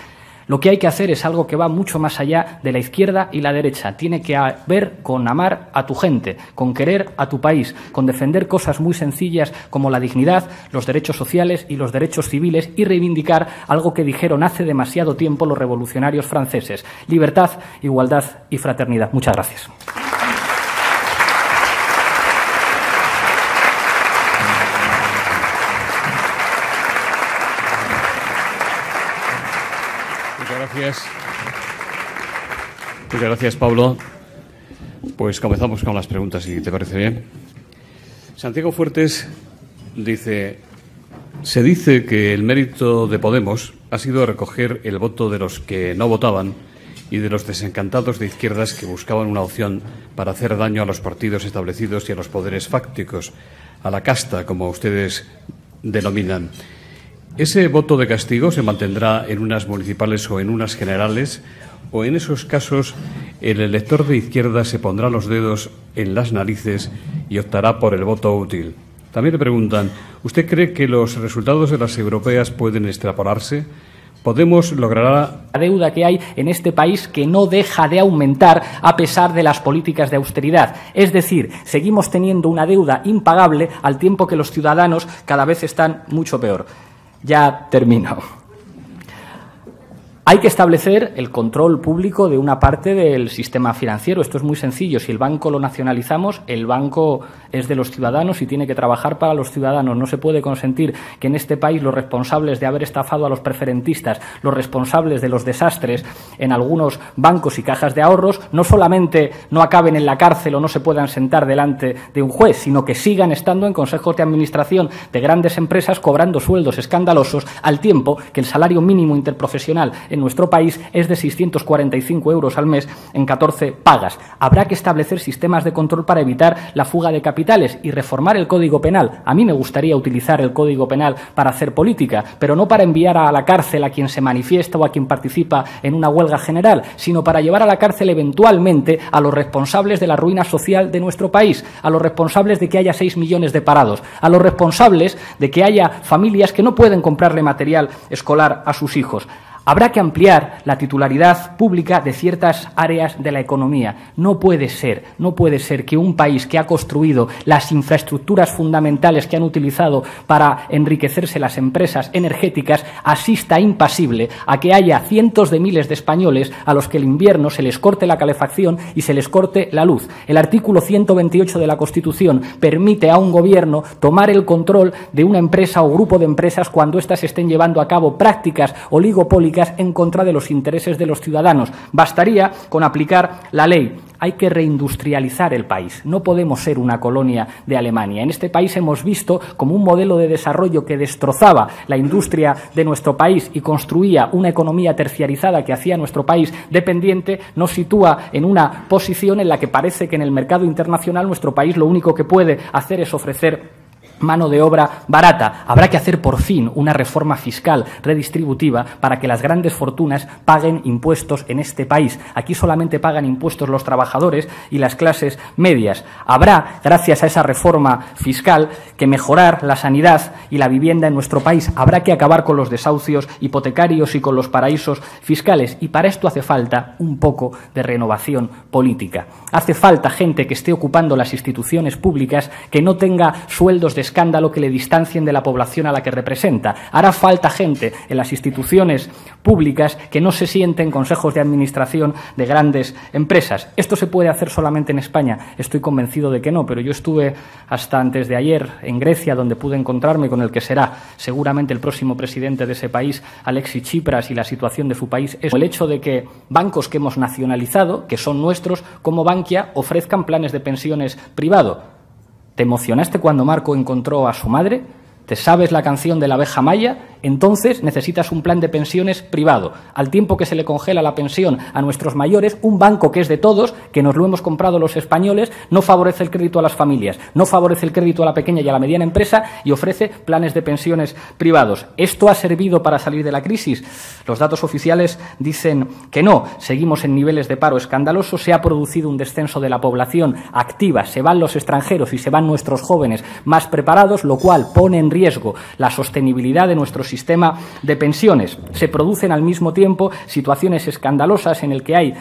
Lo que hay que hacer es algo que va mucho más allá de la izquierda y la derecha. Tiene que ver con amar a tu gente, con querer a tu país, con defender cosas muy sencillas como la dignidad, los derechos sociales y los derechos civiles y reivindicar algo que dijeron hace demasiado tiempo los revolucionarios franceses: libertad, igualdad y fraternidad. Muchas gracias. Muchas gracias, Pablo. Pues comenzamos con las preguntas, si te parece bien. Santiago Fuertes dice: se dice que el mérito de Podemos ha sido recoger el voto de los que no votaban y de los desencantados de izquierdas que buscaban una opción para hacer daño a los partidos establecidos y a los poderes fácticos, a la casta, como ustedes denominan. ¿Ese voto de castigo se mantendrá en unas municipales o en unas generales? ¿O en esos casos el elector de izquierda se pondrá los dedos en las narices y optará por el voto útil? También le preguntan: ¿usted cree que los resultados de las europeas pueden extrapolarse? ¿Podemos lograr la deuda que hay en este país, que no deja de aumentar a pesar de las políticas de austeridad? Es decir, seguimos teniendo una deuda impagable al tiempo que los ciudadanos cada vez están mucho peor. Ya termino. Hay que establecer el control público de una parte del sistema financiero. Esto es muy sencillo. Si el banco lo nacionalizamos, el banco es de los ciudadanos y tiene que trabajar para los ciudadanos. No se puede consentir que en este país los responsables de haber estafado a los preferentistas, los responsables de los desastres en algunos bancos y cajas de ahorros, no solamente no acaben en la cárcel o no se puedan sentar delante de un juez, sino que sigan estando en consejos de administración de grandes empresas cobrando sueldos escandalosos, al tiempo que el salario mínimo interprofesional en nuestro país es de 645 euros al mes en 14 pagas. Habrá que establecer sistemas de control para evitar la fuga de capitales y reformar el Código Penal. A mí me gustaría utilizar el Código Penal para hacer política, pero no para enviar a la cárcel a quien se manifiesta o a quien participa en una huelga general, sino para llevar a la cárcel eventualmente a los responsables de la ruina social de nuestro país, a los responsables de que haya 6 millones de parados, a los responsables de que haya familias que no pueden comprarle material escolar a sus hijos. Habrá que ampliar la titularidad pública de ciertas áreas de la economía. No puede ser que un país que ha construido las infraestructuras fundamentales que han utilizado para enriquecerse las empresas energéticas asista impasible a que haya cientos de miles de españoles a los que el invierno se les corte la calefacción y se les corte la luz. El artículo 128 de la Constitución permite a un gobierno tomar el control de una empresa o grupo de empresas cuando éstas estén llevando a cabo prácticas oligopólicas en contra de los intereses de los ciudadanos. Bastaría con aplicar la ley. Hay que reindustrializar el país. No podemos ser una colonia de Alemania. En este país hemos visto como un modelo de desarrollo que destrozaba la industria de nuestro país y construía una economía terciarizada que hacía nuestro país dependiente, nos sitúa en una posición en la que parece que en el mercado internacional nuestro país lo único que puede hacer es ofrecer mano de obra barata. Habrá que hacer por fin una reforma fiscal redistributiva para que las grandes fortunas paguen impuestos en este país. Aquí solamente pagan impuestos los trabajadores y las clases medias. Habrá, gracias a esa reforma fiscal, que mejorar la sanidad y la vivienda en nuestro país. Habrá que acabar con los desahucios hipotecarios y con los paraísos fiscales. Y para esto hace falta un poco de renovación política. Hace falta gente que esté ocupando las instituciones públicas, que no tenga sueldos de escándalo que le distancien de la población a la que representa. Hará falta gente en las instituciones públicas que no se sienten en consejos de administración de grandes empresas. ¿Esto se puede hacer solamente en España? Estoy convencido de que no, pero yo estuve hasta antes de ayer en Grecia, donde pude encontrarme con el que será seguramente el próximo presidente de ese país, Alexis Tsipras, y la situación de su país es el hecho de que bancos que hemos nacionalizado, que son nuestros, como Bankia, ofrezcan planes de pensiones privado. ¿Te emocionaste cuando Marco encontró a su madre? ¿Te sabes la canción de la abeja maya? Entonces necesitas un plan de pensiones privado. Al tiempo que se le congela la pensión a nuestros mayores, un banco que es de todos, que nos lo hemos comprado los españoles, no favorece el crédito a las familias, no favorece el crédito a la pequeña y a la mediana empresa y ofrece planes de pensiones privados. ¿Esto ha servido para salir de la crisis? Los datos oficiales dicen que no. Seguimos en niveles de paro escandalosos, se ha producido un descenso de la población activa, se van los extranjeros y se van nuestros jóvenes más preparados, lo cual pone en riesgo la sostenibilidad de nuestro sistema de pensiones. Se producen al mismo tiempo situaciones escandalosas en el que hay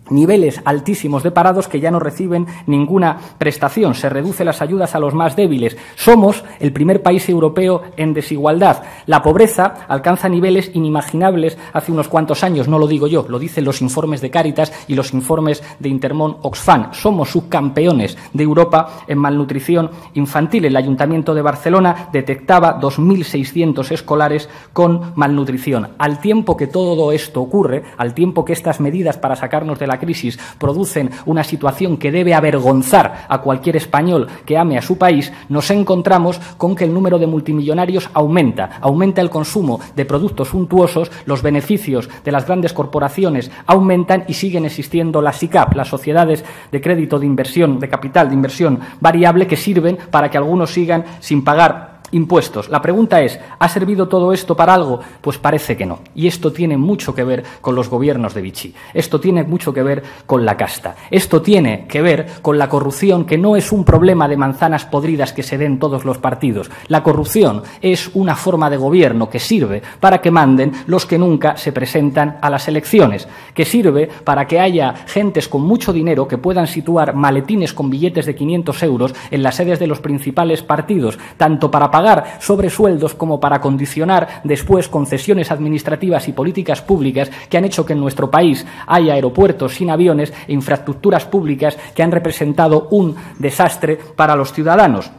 niveles altísimos de parados que ya no reciben ninguna prestación. Se reducen las ayudas a los más débiles. Somos el primer país europeo en desigualdad. La pobreza alcanza niveles inimaginables hace unos cuantos años. No lo digo yo, lo dicen los informes de Cáritas y los informes de Intermón Oxfam. Somos subcampeones de Europa en malnutrición infantil. El Ayuntamiento de Barcelona detectaba 2.600 escolares con malnutrición. Al tiempo que todo esto ocurre, al tiempo que estas medidas para sacarnos de la crisis producen una situación que debe avergonzar a cualquier español que ame a su país, nos encontramos con que el número de multimillonarios aumenta el consumo de productos suntuosos, los beneficios de las grandes corporaciones aumentan y siguen existiendo las SICAV, las sociedades de crédito de inversión, de capital, de inversión variable, que sirven para que algunos sigan sin pagar impuestos. La pregunta es, ¿ha servido todo esto para algo? Pues parece que no. Y esto tiene mucho que ver con los gobiernos de Vichy. Esto tiene mucho que ver con la casta. Esto tiene que ver con la corrupción, que no es un problema de manzanas podridas que se den todos los partidos. La corrupción es una forma de gobierno que sirve para que manden los que nunca se presentan a las elecciones, que sirve para que haya gentes con mucho dinero que puedan situar maletines con billetes de 500 euros en las sedes de los principales partidos, tanto para pagar sobresueldos como para condicionar después concesiones administrativas y políticas públicas que han hecho que en nuestro país haya aeropuertos sin aviones e infraestructuras públicas que han representado un desastre para los ciudadanos.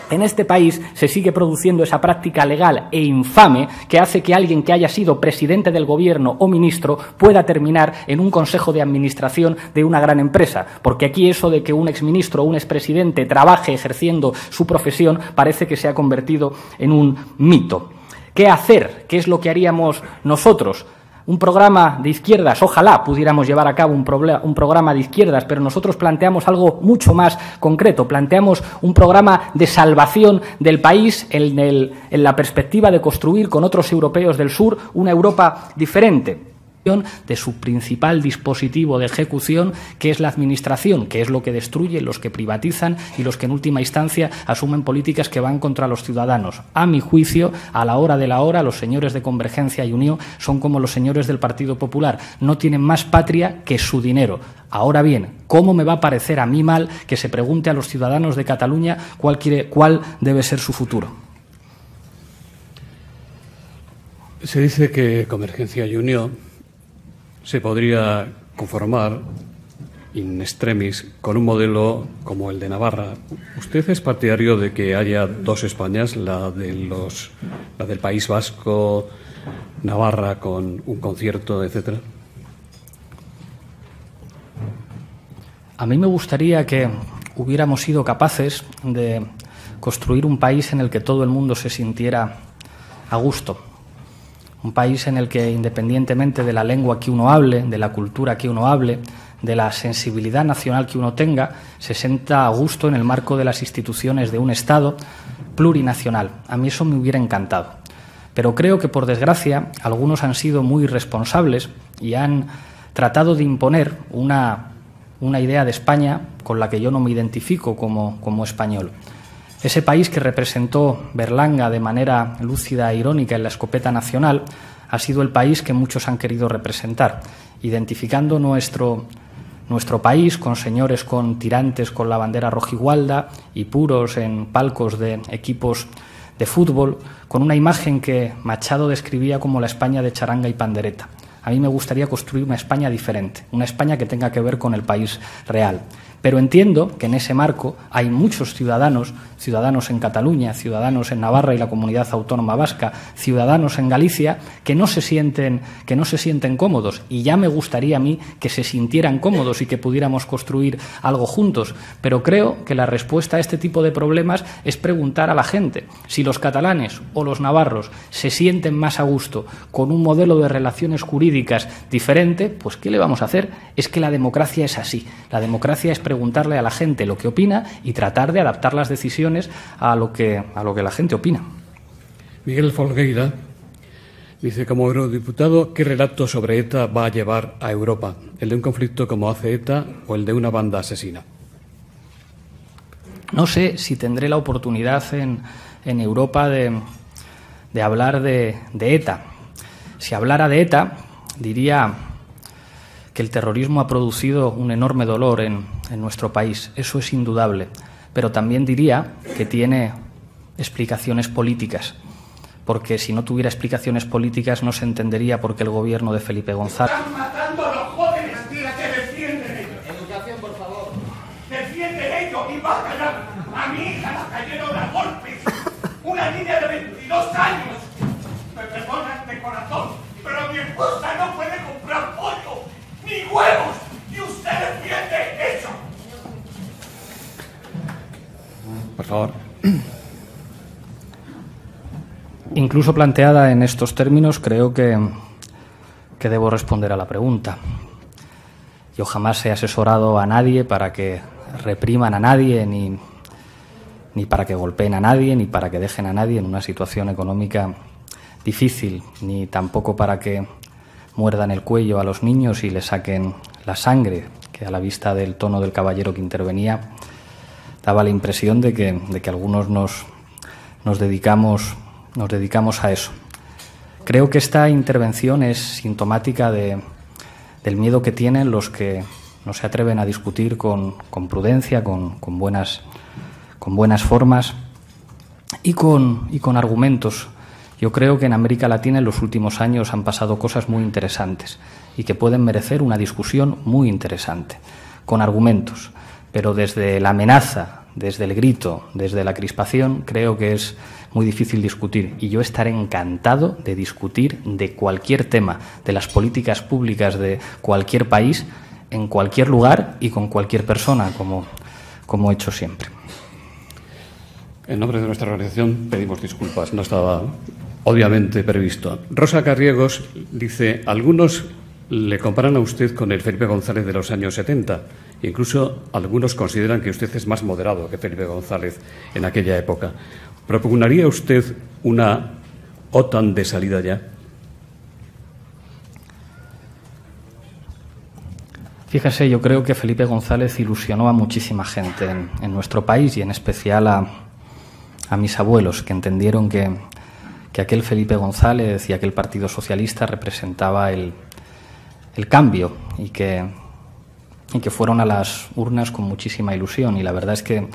En este país se sigue produciendo esa práctica legal e infame que hace que alguien que haya sido presidente del gobierno o ministro pueda terminar en un consejo de administración de una gran empresa, porque aquí eso de que un exministro o un expresidente trabaje ejerciendo su profesión parece que se ha convertido en un mito. ¿Qué hacer? ¿Qué es lo que haríamos nosotros? Un programa de izquierdas, ojalá pudiéramos llevar a cabo un programa de izquierdas, pero nosotros planteamos algo mucho más concreto. Planteamos un programa de salvación del país en la perspectiva de construir con otros europeos del sur una Europa diferente, de su principal dispositivo de ejecución, que es la administración, que es lo que destruye, los que privatizan y los que en última instancia asumen políticas que van contra los ciudadanos. A mi juicio, a la hora de la hora, los señores de Convergencia y Unió son como los señores del Partido Popular, no tienen más patria que su dinero. Ahora bien, ¿cómo me va a parecer a mí mal que se pregunte a los ciudadanos de Cataluña cuál debe ser su futuro? Se dice que Convergencia y Unió se podría conformar in extremis con un modelo como el de Navarra. ¿Usted es partidario de que haya dos Españas, la del País Vasco, Navarra, con un concierto, etcétera? A mí me gustaría que hubiéramos sido capaces de construir un país en el que todo el mundo se sintiera a gusto. Un país en el que, independientemente de la lengua que uno hable, de la cultura que uno hable, de la sensibilidad nacional que uno tenga, se sienta a gusto en el marco de las instituciones de un Estado plurinacional. A mí eso me hubiera encantado. Pero creo que, por desgracia, algunos han sido muy irresponsables y han tratado de imponer una idea de España con la que yo no me identifico como español. Ese país que representó Berlanga de manera lúcida e irónica en la escopeta nacional ha sido el país que muchos han querido representar, identificando nuestro nuestro país, con señores con tirantes con la bandera rojigualda y puros en palcos de equipos de fútbol, con una imagen que Machado describía como la España de charanga y pandereta. A mí me gustaría construir una España diferente, una España que tenga que ver con el país real. Pero entiendo que en ese marco hay muchos ciudadanos en Cataluña, ciudadanos en Navarra y la Comunidad Autónoma Vasca, ciudadanos en Galicia, que no se sienten cómodos. Y ya me gustaría a mí que se sintieran cómodos y que pudiéramos construir algo juntos. Pero creo que la respuesta a este tipo de problemas es preguntar a la gente si los catalanes o los navarros se sienten más a gusto con un modelo de relaciones jurídicas diferente. Pues ¿qué le vamos a hacer? Es que la democracia es así. La democracia es preguntarle a la gente lo que opina y tratar de adaptar las decisiones a lo que la gente opina. Miguel Folgueira dice, como eurodiputado, ¿qué relato sobre ETA va a llevar a Europa? ¿El de un conflicto como hace ETA o el de una banda asesina? No sé si tendré la oportunidad en Europa de hablar de ETA. Si hablara de ETA, diría que el terrorismo ha producido un enorme dolor en nuestro país. Eso es indudable. Pero también diría que tiene explicaciones políticas, porque si no tuviera explicaciones políticas no se entendería por qué el gobierno de Felipe González... Están matando a los jóvenes que defienden ellos. Educación, por favor. Defienden ellos y bajan a mi hija, la cayeron a golpes. Una niña de 22 años. Me perdonan de corazón, pero mi esposa no puede comprar pollo ni huevos y usted defiende eso. Por favor. Incluso planteada en estos términos, creo que debo responder a la pregunta. Yo jamás he asesorado a nadie para que repriman a nadie, ni para que golpeen a nadie, ni para que dejen a nadie en una situación económica difícil, ni tampoco para que muerdan el cuello a los niños y les saquen la sangre, que a la vista del tono del caballero que intervenía daba la impresión de que algunos nos dedicamos a eso. Creo que esta intervención es sintomática del miedo que tienen los que no se atreven a discutir con prudencia, con buenas formas y con argumentos. Yo creo que en América Latina en los últimos años han pasado cosas muy interesantes y que pueden merecer una discusión muy interesante, con argumentos. Pero desde la amenaza, desde el grito, desde la crispación, creo que es muy difícil discutir. Y yo estaré encantado de discutir de cualquier tema, de las políticas públicas de cualquier país, en cualquier lugar y con cualquier persona, como he hecho siempre. En nombre de nuestra organización pedimos disculpas, no estaba obviamente previsto. Rosa Carriegos dice, algunos le comparan a usted con el Felipe González de los años 70. Incluso algunos consideran que usted es más moderado que Felipe González en aquella época. ¿Propugnaría usted una OTAN de salida ya? Fíjese, yo creo que Felipe González ilusionó a muchísima gente en nuestro país y en especial a mis abuelos, que entendieron que aquel Felipe González y aquel Partido Socialista representaba el cambio y que fueron a las urnas con muchísima ilusión. Y la verdad es que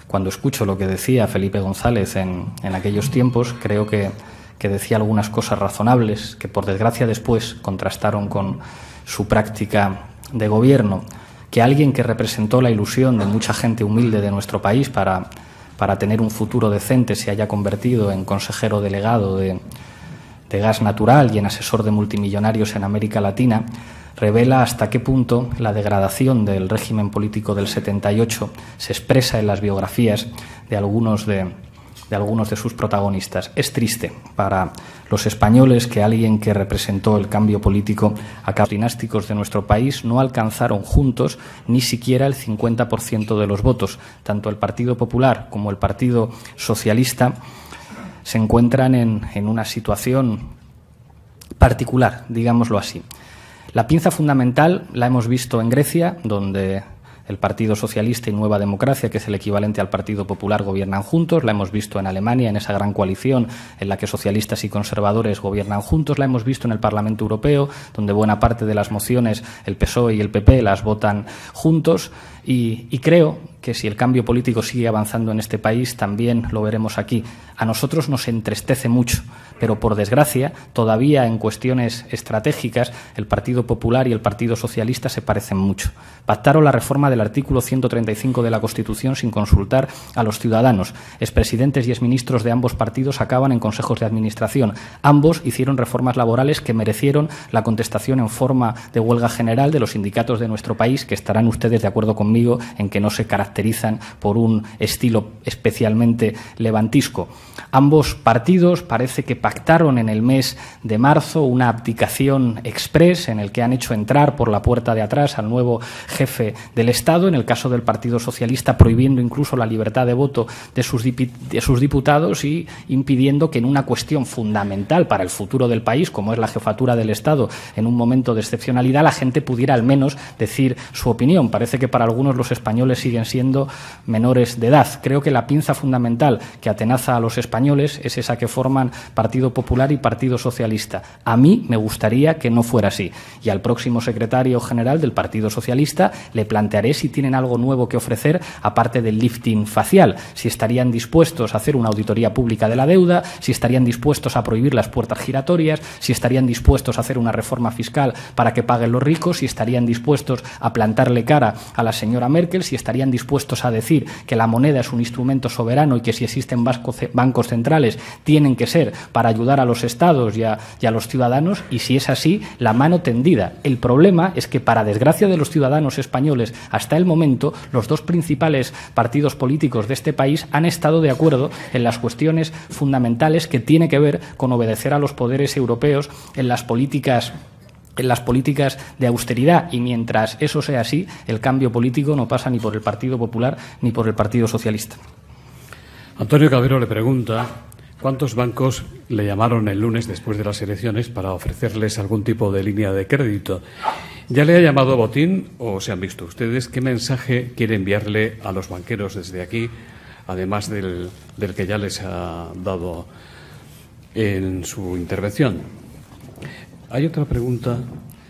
cuando escucho lo que decía Felipe González en aquellos tiempos, creo que decía algunas cosas razonables que por desgracia después contrastaron con su práctica de gobierno. Que alguien que representó la ilusión de mucha gente humilde de nuestro país para tener un futuro decente se haya convertido en consejero delegado de gas natural y en asesor de multimillonarios en América Latina, revela hasta qué punto la degradación del régimen político del 78 se expresa en las biografías de algunos de sus protagonistas. Es triste para los españoles que alguien que representó el cambio político a cabo dinásticos de nuestro país no alcanzaron juntos ni siquiera el 50% de los votos. Tanto el Partido Popular como el Partido Socialista se encuentran en una situación particular, digámoslo así. La pinza fundamental la hemos visto en Grecia, donde el Partido Socialista y Nueva Democracia, que es el equivalente al Partido Popular, gobiernan juntos. La hemos visto en Alemania, en esa gran coalición en la que socialistas y conservadores gobiernan juntos. La hemos visto en el Parlamento Europeo, donde buena parte de las mociones el PSOE y el PP las votan juntos. Y creo que si el cambio político sigue avanzando en este país, también lo veremos aquí. A nosotros nos entristece mucho, pero por desgracia, todavía en cuestiones estratégicas, el Partido Popular y el Partido Socialista se parecen mucho. Pactaron la reforma del artículo 135 de la Constitución sin consultar a los ciudadanos. Expresidentes y exministros de ambos partidos acaban en consejos de administración. Ambos hicieron reformas laborales que merecieron la contestación en forma de huelga general de los sindicatos de nuestro país, que estarán ustedes de acuerdo conmigo en que no se caracterizan por un estilo especialmente levantisco. Ambos partidos parece que pactaron en el mes de marzo una abdicación exprés en el que han hecho entrar por la puerta de atrás al nuevo jefe del Estado, en el caso del Partido Socialista prohibiendo incluso la libertad de voto de sus diputados y impidiendo que en una cuestión fundamental para el futuro del país, como es la jefatura del Estado en un momento de excepcionalidad, la gente pudiera al menos decir su opinión. Parece que para algunos los españoles siguen siendo menores de edad. Creo que la pinza fundamental que atenaza a los españoles es esa que forman Partido Popular y Partido Socialista. A mí me gustaría que no fuera así. Y al próximo secretario general del Partido Socialista le plantearé si tienen algo nuevo que ofrecer aparte del lifting facial, si estarían dispuestos a hacer una auditoría pública de la deuda, si estarían dispuestos a prohibir las puertas giratorias, si estarían dispuestos a hacer una reforma fiscal para que paguen los ricos, si estarían dispuestos a plantarle cara a la señora Merkel, si estarían dispuestos a decir que la moneda es un instrumento soberano y que si existen bancos centrales tienen que ser para ayudar a los estados y a los ciudadanos, y si es así, la mano tendida. El problema es que, para desgracia de los ciudadanos españoles, hasta el momento, los dos principales partidos políticos de este país han estado de acuerdo en las cuestiones fundamentales que tiene que ver con obedecer a los poderes europeos en las políticas de austeridad, y mientras eso sea así, el cambio político no pasa ni por el Partido Popular ni por el Partido Socialista. Antonio Cabero le pregunta cuántos bancos le llamaron el lunes después de las elecciones para ofrecerles algún tipo de línea de crédito. ¿Ya le ha llamado botín o se han visto ustedes? ¿Qué mensaje quiere enviarle a los banqueros desde aquí, además del que ya les ha dado en su intervención? Hay otra pregunta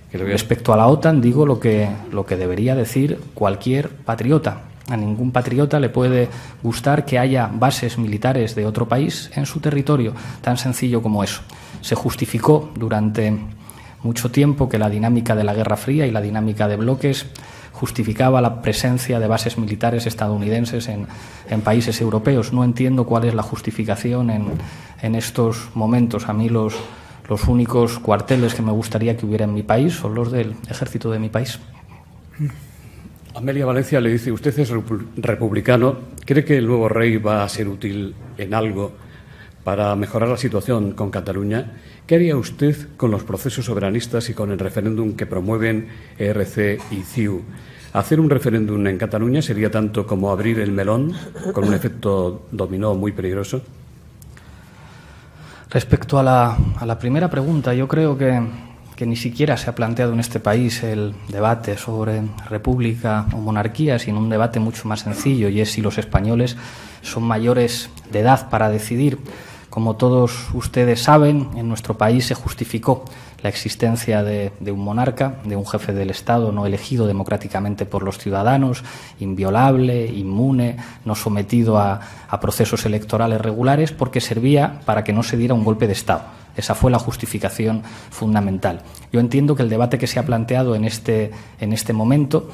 que le voy a... Respecto a la OTAN, digo lo que debería decir cualquier patriota. A ningún patriota le puede gustar que haya bases militares de otro país en su territorio, tan sencillo como eso. Se justificó durante mucho tiempo que la dinámica de la Guerra Fría y la dinámica de bloques justificaba la presencia de bases militares estadounidenses en países europeos. No entiendo cuál es la justificación en estos momentos. A mí los únicos cuarteles que me gustaría que hubiera en mi país son los del ejército de mi país. Amelia Valencia le dice, usted es republicano, ¿cree que el nuevo rey va a ser útil en algo para mejorar la situación con Cataluña? ¿Qué haría usted con los procesos soberanistas y con el referéndum que promueven ERC y CiU? ¿Hacer un referéndum en Cataluña sería tanto como abrir el melón, con un efecto dominó muy peligroso? Respecto a la primera pregunta, yo creo que ni siquiera se ha planteado en este país el debate sobre república o monarquía, sino un debate mucho más sencillo, y es si los españoles son mayores de edad para decidir. Como todos ustedes saben, en nuestro país se justificó la existencia de un monarca, de un jefe del Estado no elegido democráticamente por los ciudadanos, inviolable, inmune, no sometido a procesos electorales regulares, porque servía para que no se diera un golpe de Estado. Esa fue la justificación fundamental. Yo entiendo que el debate que se ha planteado en este momento,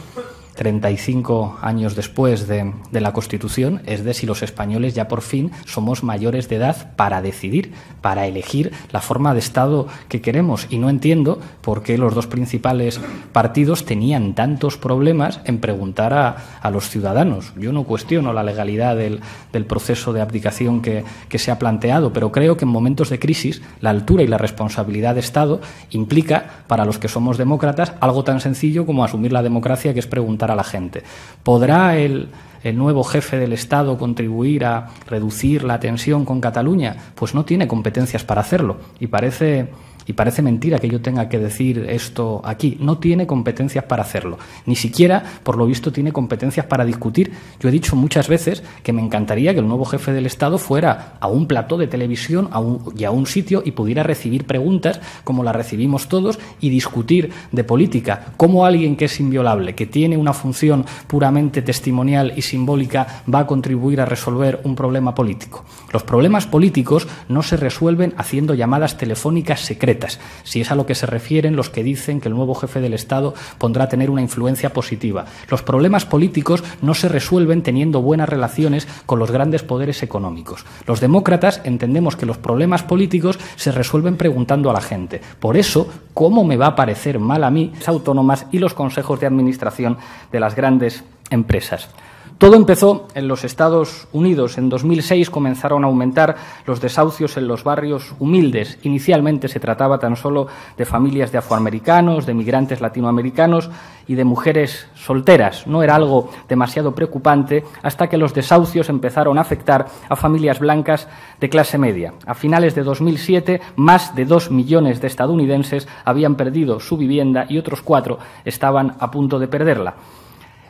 35 años después de la Constitución, es de si los españoles ya por fin somos mayores de edad para decidir, para elegir la forma de Estado que queremos. Y no entiendo por qué los dos principales partidos tenían tantos problemas en preguntar a los ciudadanos. Yo no cuestiono la legalidad del proceso de abdicación que se ha planteado, pero creo que en momentos de crisis la altura y la responsabilidad de Estado implica, para los que somos demócratas, algo tan sencillo como asumir la democracia, que es preguntar a la gente. ¿Podrá el nuevo jefe del Estado contribuir a reducir la tensión con Cataluña? Pues no tiene competencias para hacerlo, y parece Y parece mentira que yo tenga que decir esto aquí. No tiene competencias para hacerlo. Ni siquiera, por lo visto, tiene competencias para discutir. Yo he dicho muchas veces que me encantaría que el nuevo jefe del Estado fuera a un plató de televisión y a un sitio y pudiera recibir preguntas como las recibimos todos y discutir de política. Cómo alguien que es inviolable, que tiene una función puramente testimonial y simbólica, va a contribuir a resolver un problema político. Los problemas políticos no se resuelven haciendo llamadas telefónicas secretas, si es a lo que se refieren los que dicen que el nuevo jefe del Estado pondrá a tener una influencia positiva. Los problemas políticos no se resuelven teniendo buenas relaciones con los grandes poderes económicos. Los demócratas entendemos que los problemas políticos se resuelven preguntando a la gente. Por eso, ¿cómo me va a parecer mal a mí las autónomas y los consejos de administración de las grandes empresas? Todo empezó en los Estados Unidos. En 2006 comenzaron a aumentar los desahucios en los barrios humildes. Inicialmente se trataba tan solo de familias de afroamericanos, de migrantes latinoamericanos y de mujeres solteras. No era algo demasiado preocupante hasta que los desahucios empezaron a afectar a familias blancas de clase media. A finales de 2007, más de 2 millones de estadounidenses habían perdido su vivienda y otros 4 estaban a punto de perderla.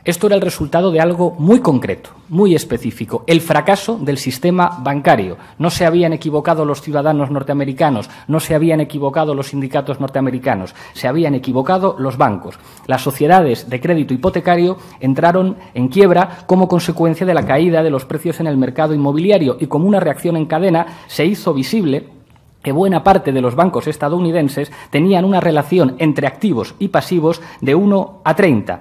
Esto era el resultado de algo muy concreto, muy específico, el fracaso del sistema bancario. No se habían equivocado los ciudadanos norteamericanos, no se habían equivocado los sindicatos norteamericanos, se habían equivocado los bancos. Las sociedades de crédito hipotecario entraron en quiebra como consecuencia de la caída de los precios en el mercado inmobiliario y como una reacción en cadena se hizo visible que buena parte de los bancos estadounidenses tenían una relación entre activos y pasivos de 1 a 30.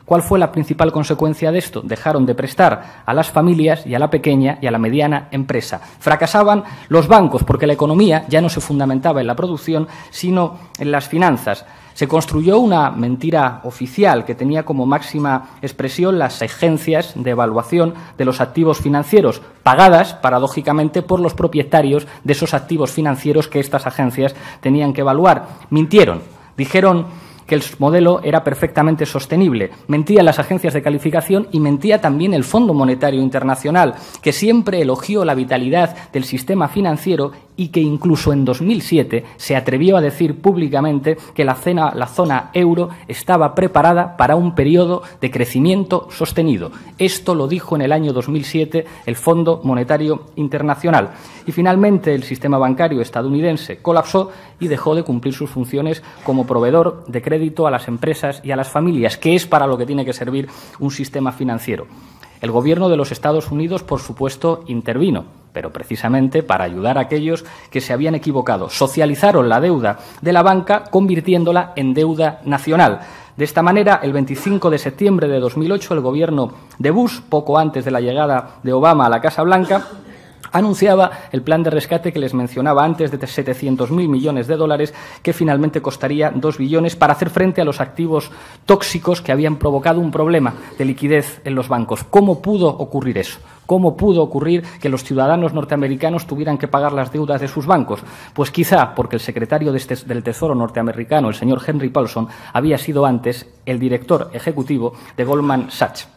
¿Cuál fue la principal consecuencia de esto? Dejaron de prestar a las familias y a la pequeña y a la mediana empresa. Fracasaban los bancos porque la economía ya no se fundamentaba en la producción, sino en las finanzas. Se construyó una mentira oficial que tenía como máxima expresión las agencias de evaluación de los activos financieros, pagadas, paradójicamente, por los propietarios de esos activos financieros que estas agencias tenían que evaluar. Mintieron, dijeron que el modelo era perfectamente sostenible. Mentían las agencias de calificación y mentía también el Fondo Monetario Internacional, que siempre elogió la vitalidad del sistema financiero y que incluso en 2007 se atrevió a decir públicamente que la zona euro estaba preparada para un periodo de crecimiento sostenido. Esto lo dijo en el año 2007 el Fondo Monetario Internacional. Y finalmente el sistema bancario estadounidense colapsó y dejó de cumplir sus funciones como proveedor de crédito a las empresas y a las familias, que es para lo que tiene que servir un sistema financiero. El gobierno de los Estados Unidos, por supuesto, intervino, pero precisamente para ayudar a aquellos que se habían equivocado. Socializaron la deuda de la banca convirtiéndola en deuda nacional. De esta manera, el 25 de septiembre de 2008, el gobierno de Bush, poco antes de la llegada de Obama a la Casa Blanca, anunciaba el plan de rescate que les mencionaba antes de 700.000 millones de dólares que finalmente costaría 2 billones para hacer frente a los activos tóxicos que habían provocado un problema de liquidez en los bancos. ¿Cómo pudo ocurrir eso? ¿Cómo pudo ocurrir que los ciudadanos norteamericanos tuvieran que pagar las deudas de sus bancos? Pues quizá porque el secretario del Tesoro norteamericano, el señor Henry Paulson, había sido antes el director ejecutivo de Goldman Sachs.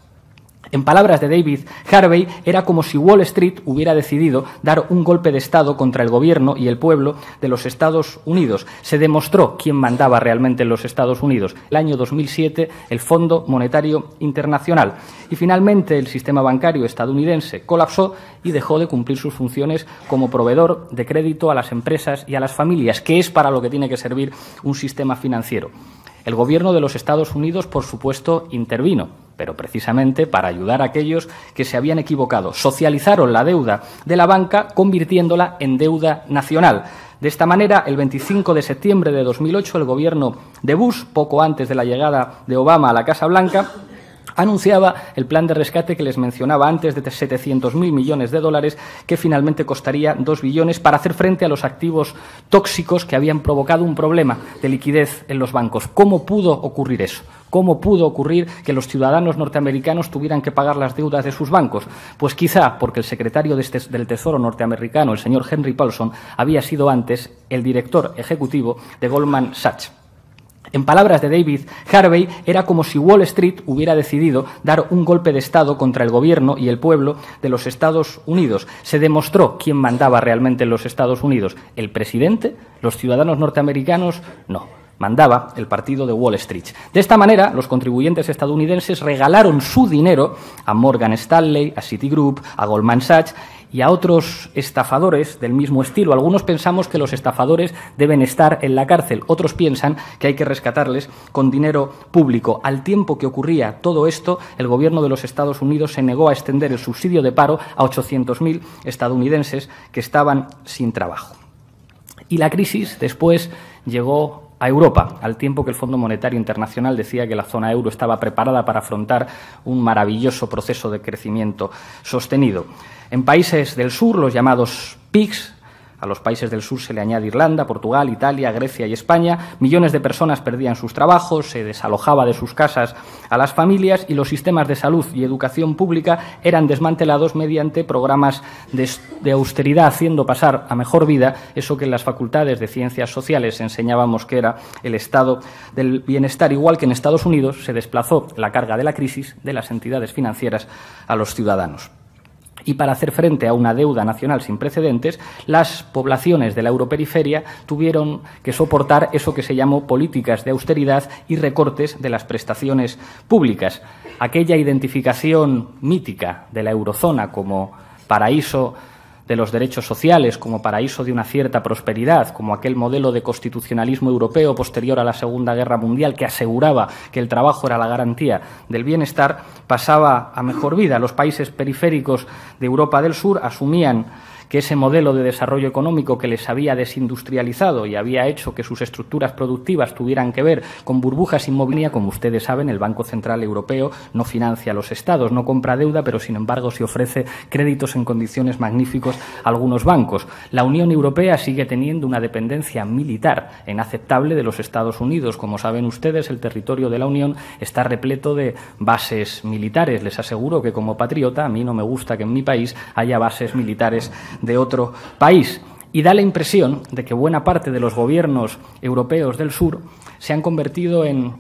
En palabras de David Harvey, era como si Wall Street hubiera decidido dar un golpe de Estado contra el gobierno y el pueblo de los Estados Unidos. Se demostró quién mandaba realmente en los Estados Unidos. El año 2007, el Fondo Monetario Internacional. Y finalmente, el sistema bancario estadounidense colapsó y dejó de cumplir sus funciones como proveedor de crédito a las empresas y a las familias, que es para lo que tiene que servir un sistema financiero. El gobierno de los Estados Unidos, por supuesto, intervino, pero precisamente para ayudar a aquellos que se habían equivocado. Socializaron la deuda de la banca convirtiéndola en deuda nacional. De esta manera, el 25 de septiembre de 2008, el gobierno de Bush, poco antes de la llegada de Obama a la Casa Blanca, anunciaba el plan de rescate que les mencionaba antes de 700.000 millones de dólares que finalmente costaría 2 billones para hacer frente a los activos tóxicos que habían provocado un problema de liquidez en los bancos. ¿Cómo pudo ocurrir eso? ¿Cómo pudo ocurrir que los ciudadanos norteamericanos tuvieran que pagar las deudas de sus bancos? Pues quizá porque el secretario del Tesoro norteamericano, el señor Henry Paulson, había sido antes el director ejecutivo de Goldman Sachs. En palabras de David Harvey, era como si Wall Street hubiera decidido dar un golpe de Estado contra el gobierno y el pueblo de los Estados Unidos. Se demostró quién mandaba realmente en los Estados Unidos. ¿El presidente? ¿Los ciudadanos norteamericanos? No. Mandaba el partido de Wall Street. De esta manera, los contribuyentes estadounidenses regalaron su dinero a Morgan Stanley, a Citigroup, a Goldman Sachs y a otros estafadores del mismo estilo. Algunos pensamos que los estafadores deben estar en la cárcel, otros piensan que hay que rescatarles con dinero público. Al tiempo que ocurría todo esto, el gobierno de los Estados Unidos se negó a extender el subsidio de paro a 800.000 estadounidenses que estaban sin trabajo. Y la crisis después llegó a Europa, al tiempo que el Fondo Monetario Internacional decía que la zona euro estaba preparada para afrontar un maravilloso proceso de crecimiento sostenido. En países del sur, los llamados PIGS, a los países del sur se le añade Irlanda, Portugal, Italia, Grecia y España, millones de personas perdían sus trabajos, se desalojaba de sus casas a las familias y los sistemas de salud y educación pública eran desmantelados mediante programas de austeridad, haciendo pasar a mejor vida eso que en las facultades de Ciencias Sociales enseñábamos que era el estado del bienestar, igual que en Estados Unidos se desplazó la carga de la crisis de las entidades financieras a los ciudadanos. Y para hacer frente a una deuda nacional sin precedentes, las poblaciones de la europeriferia tuvieron que soportar eso que se llamó políticas de austeridad y recortes de las prestaciones públicas. Aquella identificación mítica de la eurozona como paraíso de los derechos sociales, como paraíso de una cierta prosperidad, como aquel modelo de constitucionalismo europeo posterior a la Segunda Guerra Mundial que aseguraba que el trabajo era la garantía del bienestar, pasaba a mejor vida. Los países periféricos de Europa del Sur asumían que ese modelo de desarrollo económico que les había desindustrializado y había hecho que sus estructuras productivas tuvieran que ver con burbujas inmobiliarias, como ustedes saben, el Banco Central Europeo no financia a los estados, no compra deuda, pero sin embargo se ofrece créditos en condiciones magníficos a algunos bancos. La Unión Europea sigue teniendo una dependencia militar inaceptable de los Estados Unidos. Como saben ustedes, el territorio de la Unión está repleto de bases militares. Les aseguro que como patriota a mí no me gusta que en mi país haya bases militares de otro país. Y da la impresión de que buena parte de los gobiernos europeos del sur se han convertido en...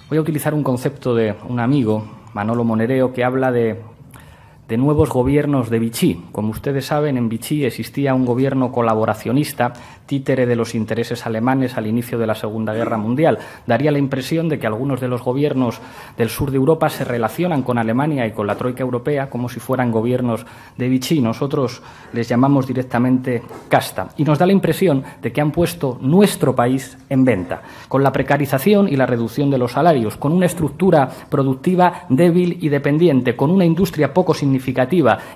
Voy a utilizar un concepto de un amigo, Manolo Monereo, que habla de nuevos gobiernos de Vichy. Como ustedes saben, en Vichy existía un gobierno colaboracionista, títere de los intereses alemanes al inicio de la Segunda Guerra Mundial. Daría la impresión de que algunos de los gobiernos del sur de Europa se relacionan con Alemania y con la troika europea como si fueran gobiernos de Vichy. Nosotros les llamamos directamente casta. Y nos da la impresión de que han puesto nuestro país en venta, con la precarización y la reducción de los salarios, con una estructura productiva débil y dependiente, con una industria poco significativa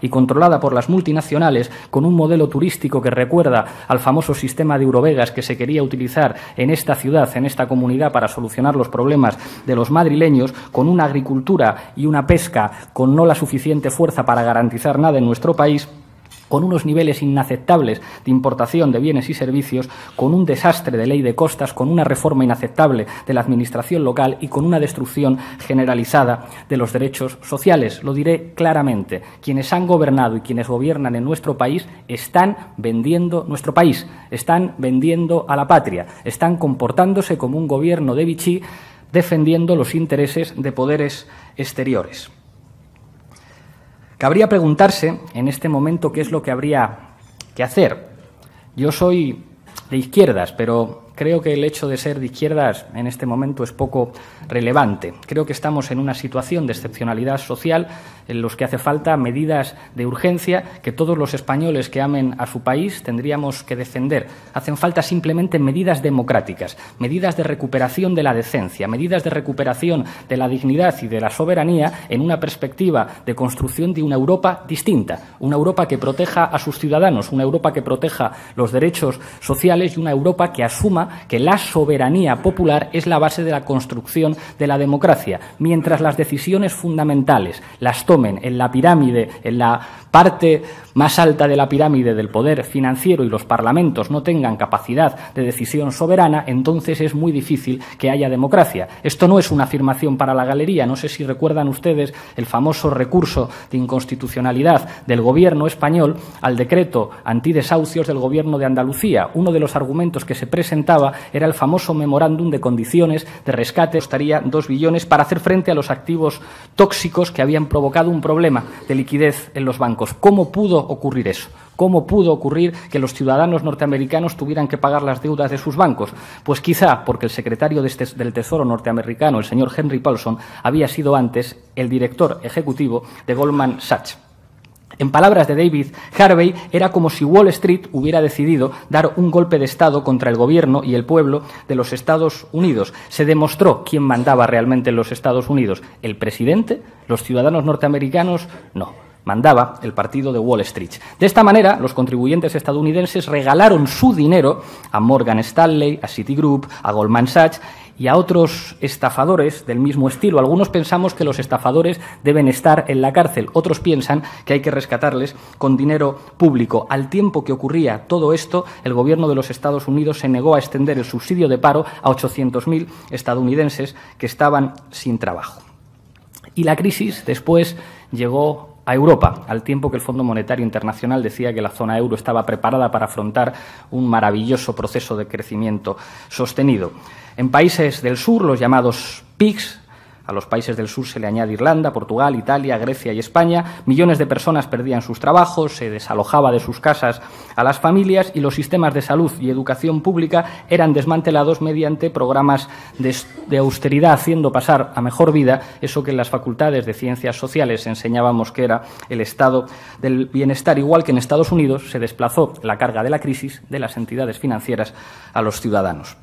y controlada por las multinacionales, con un modelo turístico que recuerda al famoso sistema de Eurovegas que se quería utilizar en esta ciudad, en esta comunidad, para solucionar los problemas de los madrileños, con una agricultura y una pesca con no la suficiente fuerza para garantizar nada en nuestro país, con unos niveles inaceptables de importación de bienes y servicios, con un desastre de ley de costas, con una reforma inaceptable de la administración local y con una destrucción generalizada de los derechos sociales. Lo diré claramente, quienes han gobernado y quienes gobiernan en nuestro país están vendiendo nuestro país, están vendiendo a la patria, están comportándose como un gobierno de Vichy defendiendo los intereses de poderes exteriores. Cabría preguntarse en este momento qué es lo que habría que hacer. Yo soy de izquierdas, pero creo que el hecho de ser de izquierdas en este momento es poco relevante. Creo que estamos en una situación de excepcionalidad social en los que hace falta medidas de urgencia que todos los españoles que amen a su país tendríamos que defender. Hacen falta simplemente medidas democráticas, medidas de recuperación de la decencia, medidas de recuperación de la dignidad y de la soberanía en una perspectiva de construcción de una Europa distinta, una Europa que proteja a sus ciudadanos, una Europa que proteja los derechos sociales y una Europa que asuma que la soberanía popular es la base de la construcción de la democracia, mientras las decisiones fundamentales las tomen en la pirámide, en la parte más alta de la pirámide del poder financiero y los parlamentos no tengan capacidad de decisión soberana, entonces es muy difícil que haya democracia. Esto no es una afirmación para la galería. No sé si recuerdan ustedes el famoso recurso de inconstitucionalidad del gobierno español al decreto antidesahucios del gobierno de Andalucía. Uno de los argumentos que se presentaba presentaba era el famoso memorándum de condiciones de rescate. Costaría 2 billones para hacer frente a los activos tóxicos que habían provocado un problema de liquidez en los bancos. ¿Cómo pudo ocurrir eso? ¿Cómo pudo ocurrir que los ciudadanos norteamericanos tuvieran que pagar las deudas de sus bancos? Pues quizá porque el secretario del Tesoro norteamericano, el señor Henry Paulson, había sido antes el director ejecutivo de Goldman Sachs. En palabras de David Harvey, era como si Wall Street hubiera decidido dar un golpe de Estado contra el gobierno y el pueblo de los Estados Unidos. Se demostró quién mandaba realmente en los Estados Unidos. ¿El presidente? ¿Los ciudadanos norteamericanos? No. Mandaba el partido de Wall Street. De esta manera, los contribuyentes estadounidenses regalaron su dinero a Morgan Stanley, a Citigroup, a Goldman Sachs y a otros estafadores del mismo estilo. Algunos pensamos que los estafadores deben estar en la cárcel, otros piensan que hay que rescatarles con dinero público. Al tiempo que ocurría todo esto, el gobierno de los Estados Unidos se negó a extender el subsidio de paro a 800.000 estadounidenses que estaban sin trabajo. Y la crisis después llegó a Europa, al tiempo que el Fondo Monetario Internacional decía que la zona euro estaba preparada para afrontar un maravilloso proceso de crecimiento sostenido. En países del sur, los llamados PIGS, a los países del sur se le añade Irlanda, Portugal, Italia, Grecia y España, millones de personas perdían sus trabajos, se desalojaba de sus casas a las familias y los sistemas de salud y educación pública eran desmantelados mediante programas de austeridad, haciendo pasar a mejor vida eso que en las facultades de Ciencias Sociales enseñábamos que era el estado del bienestar, igual que en Estados Unidos se desplazó la carga de la crisis de las entidades financieras a los ciudadanos.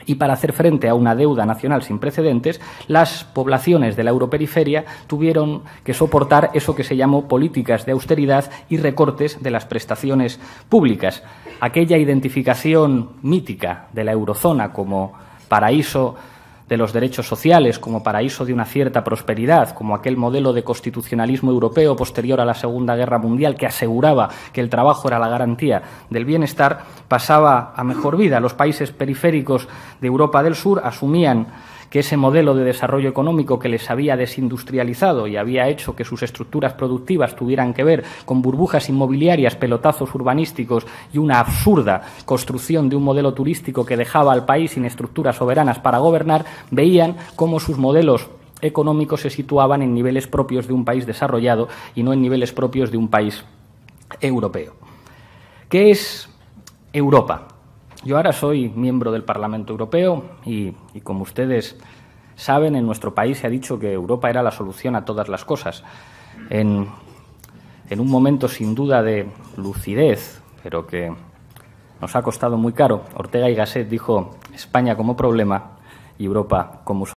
Y para hacer frente a una deuda nacional sin precedentes, las poblaciones de la europeriferia tuvieron que soportar eso que se llamó políticas de austeridad y recortes de las prestaciones públicas. Aquella identificación mítica de la eurozona como paraíso de los derechos sociales, como paraíso de una cierta prosperidad, como aquel modelo de constitucionalismo europeo posterior a la Segunda Guerra Mundial que aseguraba que el trabajo era la garantía del bienestar, pasaba a mejor vida. Los países periféricos de Europa del Sur asumían que ese modelo de desarrollo económico que les había desindustrializado y había hecho que sus estructuras productivas tuvieran que ver con burbujas inmobiliarias, pelotazos urbanísticos y una absurda construcción de un modelo turístico que dejaba al país sin estructuras soberanas para gobernar, veían cómo sus modelos económicos se situaban en niveles propios de un país desarrollado y no en niveles propios de un país europeo. ¿Qué es Europa? Yo ahora soy miembro del Parlamento Europeo y como ustedes saben, en nuestro país se ha dicho que Europa era la solución a todas las cosas. En un momento sin duda de lucidez, pero que nos ha costado muy caro, Ortega y Gasset dijo España como problema y Europa como solución.